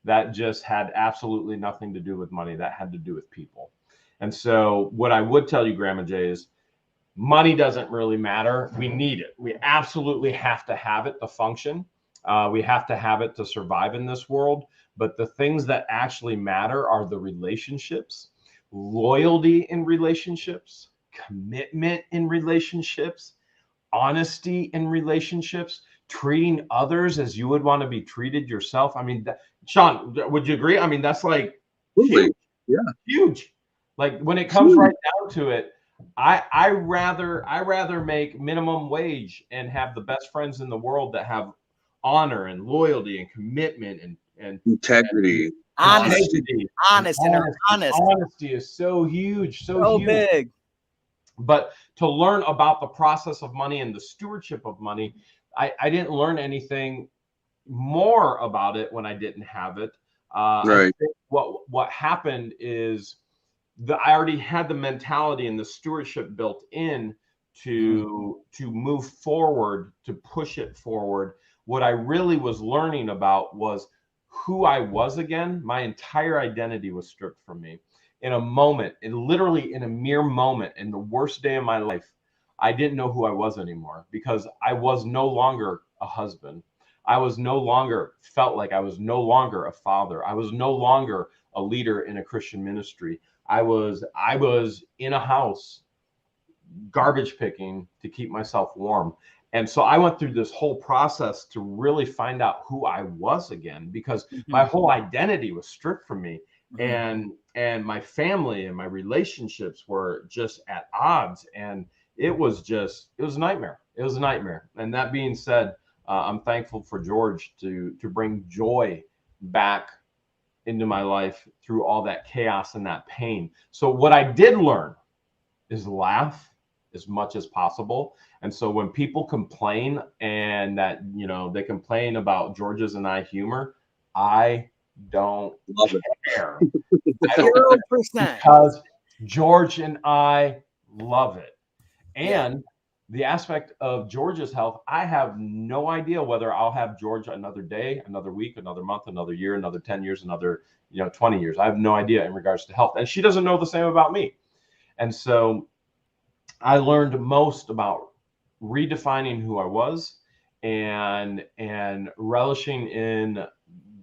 That just had absolutely nothing to do with money. That had to do with people. And so what I would tell you, Grandma Jay, is money doesn't really matter. We need it. We absolutely have to have it to function. We have to have it to survive in this world. But the things that actually matter are the relationships, loyalty in relationships, commitment in relationships, honesty in relationships, treating others as you would want to be treated yourself. I mean, Sean, would you agree? I mean, that's like Absolutely. huge, huge. Like when it comes right down to it, I rather make minimum wage and have the best friends in the world that have honor and loyalty and commitment and integrity. Honesty and honest. Honesty is so huge, so huge. Big. But to learn about the process of money and the stewardship of money, I didn't learn anything more about it when I didn't have it. Right. I think what happened is I already had the mentality and the stewardship built in to move forward, to push it forward. What I really was learning about was who I was again. My entire identity was stripped from me in a moment, and literally in a mere moment, in the worst day of my life. I didn't know who I was anymore because I was no longer a husband. I was no longer felt like I was no longer a father. I was no longer a leader in a Christian ministry. I was in a house garbage picking to keep myself warm. And so I went through this whole process to really find out who I was again, because my whole identity was stripped from me. And my family and my relationships were just at odds. And it was a nightmare. It was a nightmare. And that being said, I'm thankful for George to bring joy back into my life through all that chaos and that pain. So what I did learn is laugh as much as possible. And so when people complain and that, they complain about George's and I humor, I don't care. 0%. Because George and I love it. And the aspect of George's health, I have no idea whether I'll have George another day, another week, another month, another year, another 10 years, another 20 years. I have no idea in regards to health. And she doesn't know the same about me. And so I learned most about redefining who I was and relishing in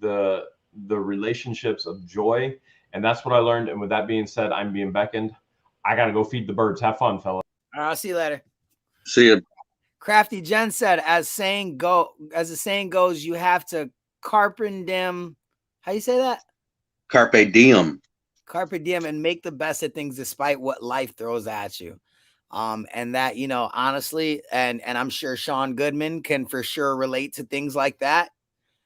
the relationships of joy. And that's what I learned. And with that being said, I'm being beckoned. I got to go feed the birds. Have fun, fella. All right, I'll see you later. See you. Crafty Jen said, as the saying goes, you have to carpe diem. How you say that? Carpe diem. Carpe diem, and make the best of things despite what life throws at you. And that, honestly, and I'm sure Sean Goodman can for sure relate to things like that.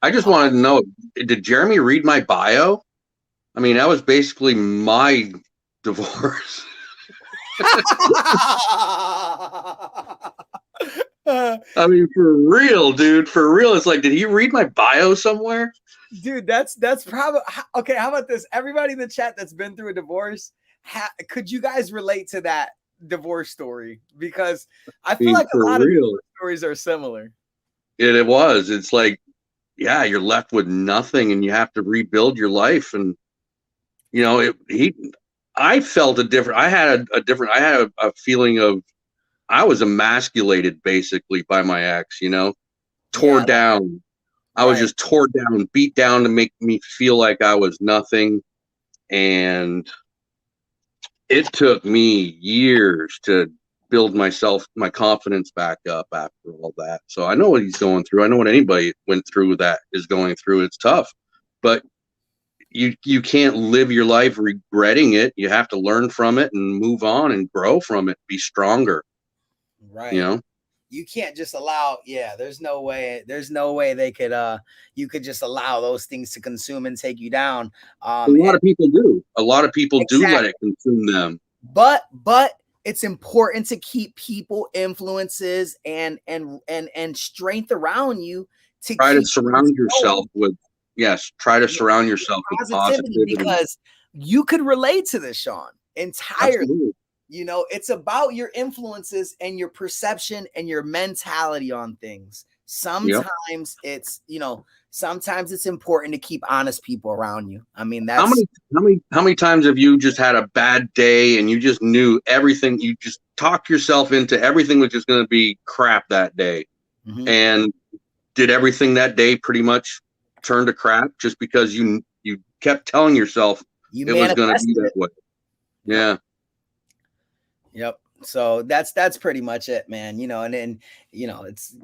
I just wanted to know, did Jeremy read my bio? I mean, that was basically my divorce. I mean, for real, dude, for real. It's like, did he read my bio somewhere? Dude, that's probably okay. How about this? Everybody in the chat that's been through a divorce, could you guys relate to that divorce story? Because I feel like a lot of stories are similar. It was. It's like, yeah, you're left with nothing, and you have to rebuild your life. And I felt a different. I had a feeling of I was emasculated basically by my ex. Tore down. I was just tore down and beat down to make me feel like I was nothing. And it took me years to build my confidence back up after all that. So I know what he's going through. I know what anybody went through that is going through. It's tough, but you can't live your life regretting it. You have to learn from it and move on and grow from it, be stronger. Right. You can't just allow, there's no way they could, you could just allow those things to consume and take you down. A lot of people do. A lot of people do let it consume them. But it's important to keep people, influences, and strength around you to try to surround yourself with. Yes, try to surround yourself with positivity, because you could relate to this, Sean, entirely. Absolutely. It's about your influences and your perception and your mentality on things. Sometimes it's, sometimes it's important to keep honest people around you. I mean, that's how many times have you just had a bad day and you just knew everything? You just talked yourself into everything was just going to be crap that day, and did everything that day pretty much turn to crap just because you kept telling yourself it was going to be that way. Yep. So that's pretty much it, man. And then it's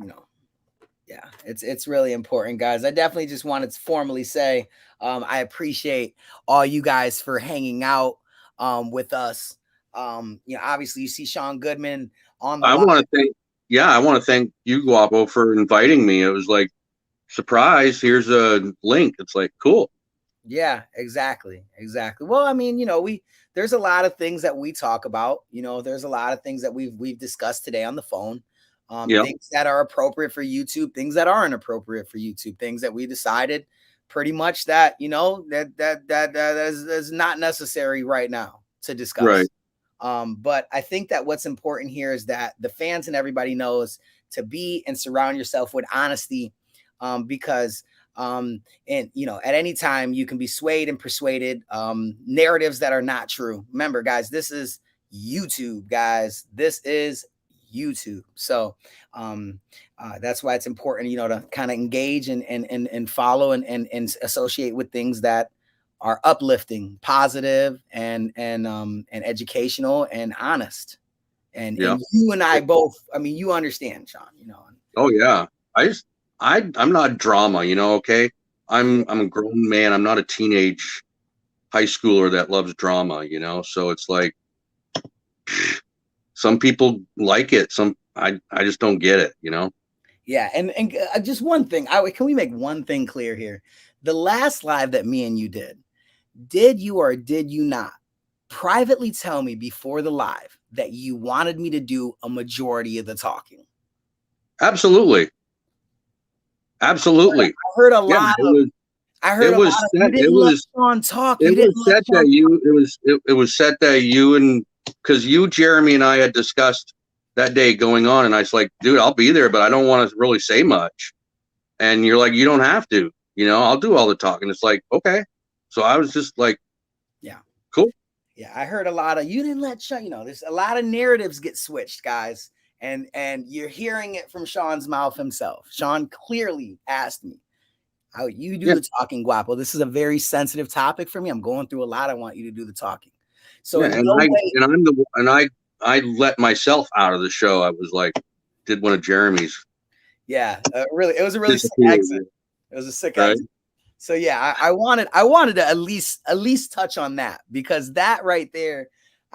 yeah, it's really important, guys. I definitely just wanted to formally say I appreciate all you guys for hanging out with us. Obviously you see Sean Goodman on the I live. want to thank you, Guapo, for inviting me. It was like, surprise, here's a link. It's like, cool. Yeah, exactly. Well, I mean, there's a lot of things that we talk about. There's a lot of things that we've discussed today on the phone. Things that are appropriate for YouTube, things that aren't appropriate for YouTube, things that we decided pretty much that that is not necessary right now to discuss. Right. But I think that what's important here is that the fans and everybody knows to be and surround yourself with honesty, because and at any time you can be swayed and persuaded narratives that are not true. Remember, guys, this is YouTube, guys. This is YouTube. So that's why it's important, to kind of engage and follow and associate with things that are uplifting, positive, and educational and honest. And you and I both, I mean, you understand, Sean, Oh yeah. I'm not drama, okay? I'm a grown man. I'm not a teenage high schooler that loves drama, so it's like some people like it. I just don't get it, Yeah. And just one thing, can we make one thing clear here? The last live that me and you did you or did you not privately tell me before the live that you wanted me to do a majority of the talking? Absolutely. I heard a lot of it was said that you and because you, Jeremy, and I had discussed that day going on, and I was like, dude, I'll be there, but I don't want to really say much. And you're like, you don't have to, I'll do all the talking. It's like, okay. So I was just like, yeah, cool. Yeah, I heard a lot of you didn't let Sean, there's a lot of narratives get switched, guys. And you're hearing it from Sean's mouth himself. Sean clearly asked me, how you do the talking, Guapo. This is a very sensitive topic for me. I'm going through a lot. I want you to do the talking. So I let myself out of the show. I was like, did one of Jeremy's. Yeah, really, it was a really sick exit. It was a sick exit. So yeah, I wanted to at least touch on that, because that right there,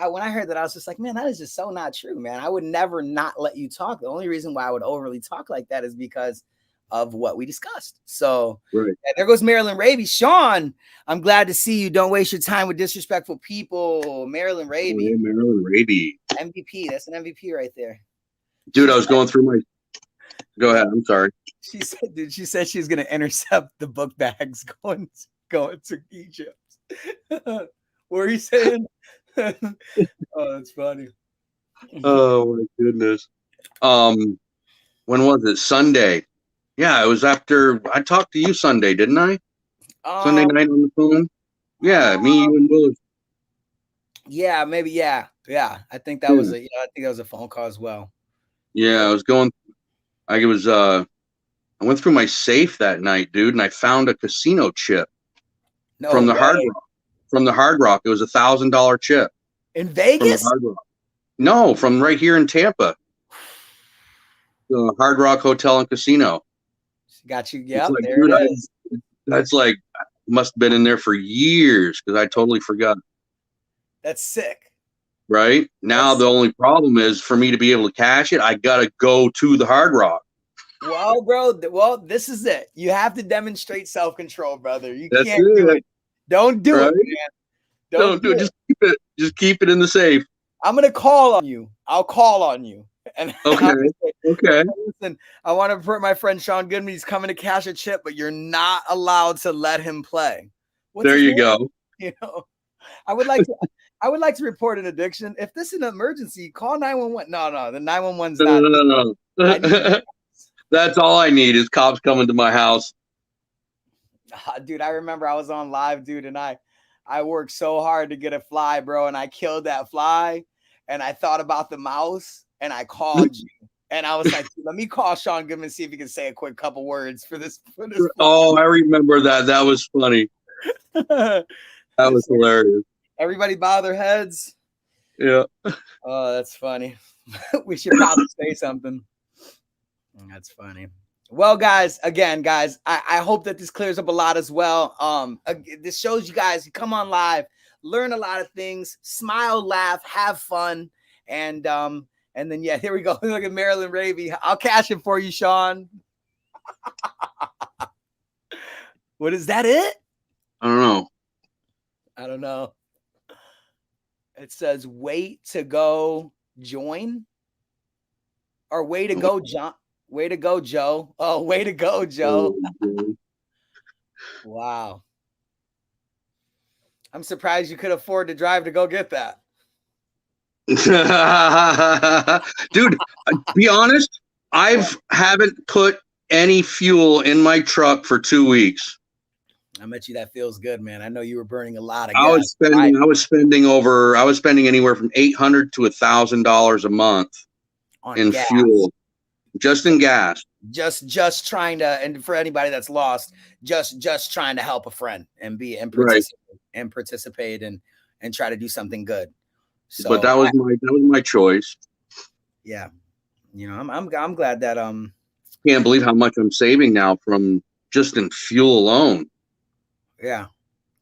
when I heard that, I was just like, man, that is just so not true, man. I would never not let you talk. The only reason why I would overly talk like that is because of what we discussed. So there goes Marilyn Raby. Sean, I'm glad to see you. Don't waste your time with disrespectful people. Marilyn Raby. Oh, Marilyn Raby. MVP. That's an MVP right there. Dude, I was going through my... Go ahead. I'm sorry. She said she's going to intercept the book bags going to Egypt. What were you saying? Oh, that's funny. Oh, my goodness. When was it? Sunday. Yeah, it was after I talked to you Sunday, didn't I? Sunday night on the phone. Yeah, me, you, and Willis. Yeah, maybe. Yeah. I think that was a phone call as well. Yeah, I was going. I went through my safe that night, dude, and I found a casino chip from the Hard Rock. From the Hard Rock, it was $1,000 chip. In Vegas? From the Hard Rock. No, from right here in Tampa. The Hard Rock Hotel and Casino. Got you. Yeah, like, there dude, it is. That's like, must have been in there for years because I totally forgot. That's sick. Right? Now the only problem is for me to be able to cash it, I got to go to the Hard Rock. Well, bro, this is it. You have to demonstrate self-control, brother. You That's can't do it. Don't do it, man. Don't do it. Just keep it in the safe. I'm going to call on you. I'll call on you. And okay. Listen, I want to put my friend Sean Goodman. He's coming to cash a chip, but you're not allowed to let him play. There you go. I would like to report an addiction. If this is an emergency, call 911. No, the 911's not. No. That's all I need is cops coming to my house. Dude, I remember I was on live, dude, and I worked so hard to get a fly, bro, and I killed that fly, and I thought about the mouse. And I called you, and I was like, "Let me call Sean Goodman, see if he can say a quick couple words for this." Oh, I remember that. That was funny. That was hilarious. Everybody bow their heads. Yeah. Oh, that's funny. We should probably say something. That's funny. Well, guys, again, guys, I hope that this clears up a lot as well. This shows you guys, you come on live, learn a lot of things, smile, laugh, have fun, and then yeah, here we go. Look at Marilyn Ravy. I'll cash it for you, Sean. What is that? It? I don't know. I don't know. It says wait to go join or way to go, John. Way to go, Joe. Oh, way to go, Joe. Wow. I'm surprised you could afford to drive to go get that. Dude, be honest, haven't put any fuel in my truck for 2 weeks. I bet you that feels good, man. I know you were burning a lot of I was spending anywhere from $800 to $1,000 a month in gas. fuel, just in gas. Just trying to, and for anybody that's lost, just trying to help a friend and participate and try to do something good. So, but that was my choice. Yeah, you know, I'm glad that can't believe how much I'm saving now from just in fuel alone. Yeah,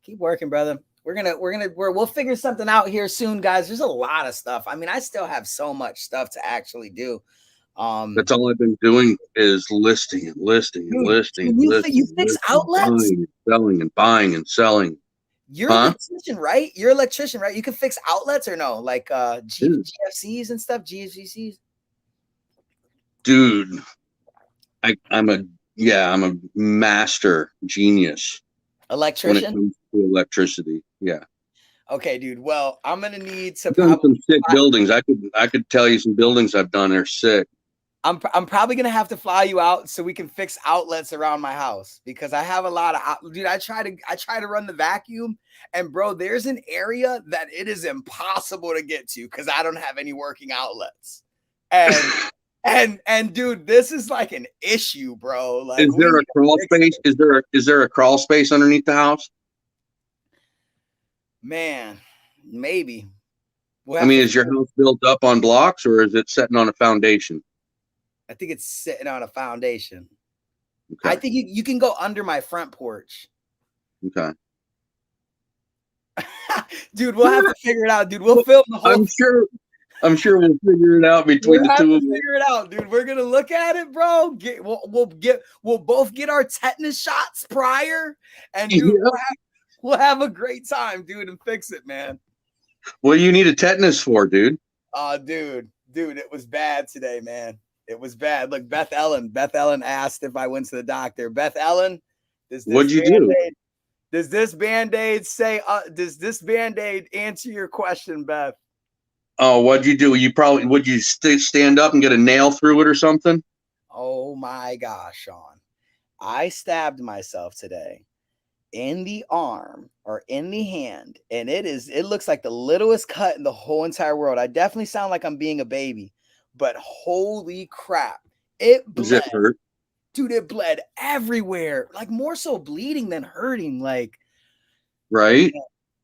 keep working, brother. We'll figure something out here soon, guys. There's a lot of stuff. I mean, I still have so much stuff to actually do. That's all I've been doing is listing and listing and listing. You fix outlets, selling and buying and selling. You're an electrician, right? You're an electrician, right? You can fix outlets or no, like GFCs and stuff, GFCs. Dude, I'm a master genius. Electrician? When it comes to electricity, yeah. Okay, dude. Well, I'm gonna need to. I've done some sick buildings. I could tell you some buildings I've done. They're sick. I'm probably gonna have to fly you out so we can fix outlets around my house because I have a lot of dude. I try to run the vacuum, and bro, there's an area that it is impossible to get to because I don't have any working outlets. And dude, this is like an issue, bro. Like, is there a crawl space? Is there a crawl space underneath the house? Man, maybe. I mean, is your house built up on blocks or is it sitting on a foundation? I think it's sitting on a foundation. Okay. I think you can go under my front porch. Okay. Dude, we'll have to figure it out, dude. We'll film the whole I'm sure we'll figure it out between the two of us. Figure it out, dude. We're gonna look at it, bro. We'll both get our tetanus shots prior, and dude, we'll have a great time, dude, and fix it, man. What do you need a tetanus for, dude? Dude, it was bad today, man. It was bad. Look, Beth Ellen asked if I went to the doctor. Beth Ellen, what'd you do? Does this Band-Aid say? Does this Band-Aid answer your question, Beth? Oh, what'd you do? Would you stand up and get a nail through it or something? Oh my gosh, Sean. I stabbed myself today in the arm or in the hand, and it looks like the littlest cut in the whole entire world. I definitely sound like I'm being a baby, but holy crap. It bled. Does it hurt? Dude, it bled everywhere. Like more so bleeding than hurting. Like, right?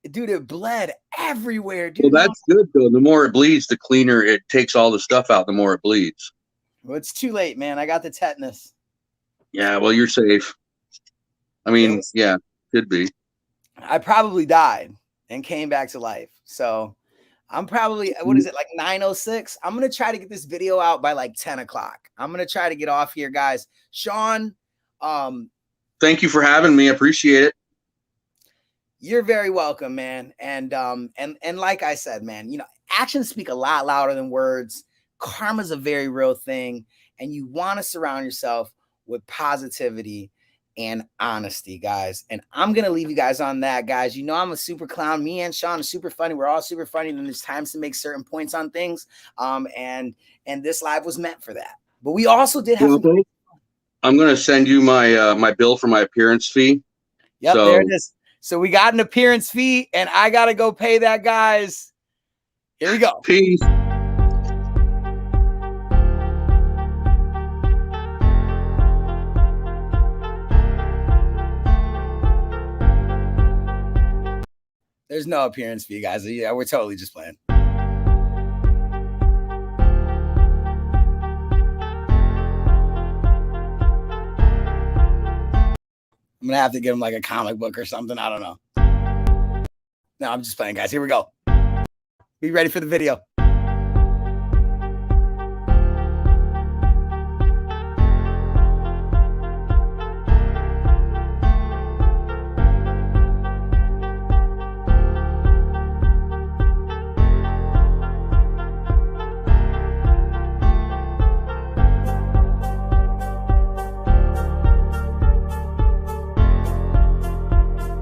Dude, it bled everywhere, dude. Well, that's good though. The more it bleeds, the cleaner it takes all the stuff out, the more it bleeds. Well, it's too late, man. I got the tetanus. Yeah, well, you're safe. I mean, yeah, could be. I probably died and came back to life. So I'm probably, what is it, like 9:06? I'm going to try to get this video out by like 10 o'clock. I'm going to try to get off here, guys. Sean. Thank you for having me. I appreciate it. You're very welcome, man. And like I said, man, you know, actions speak a lot louder than words. Karma's a very real thing. And you want to surround yourself with positivity and honesty, guys. And I'm going to leave you guys on that, guys. You know, I'm a super clown. Me and Sean are super funny. We're all super funny. And there's times to make certain points on things. And this live was meant for that. But we also did have I'm going to send you my my bill for my appearance fee. Yep, there it is. So we got an appearance fee, and I got to go pay that, guys. Here we go. Peace. There's no appearance fee, guys. Yeah, we're totally just playing. gonna have to give him like a comic book or something. I don't know. No, I'm just playing, guys. Here we go. Be ready for the video.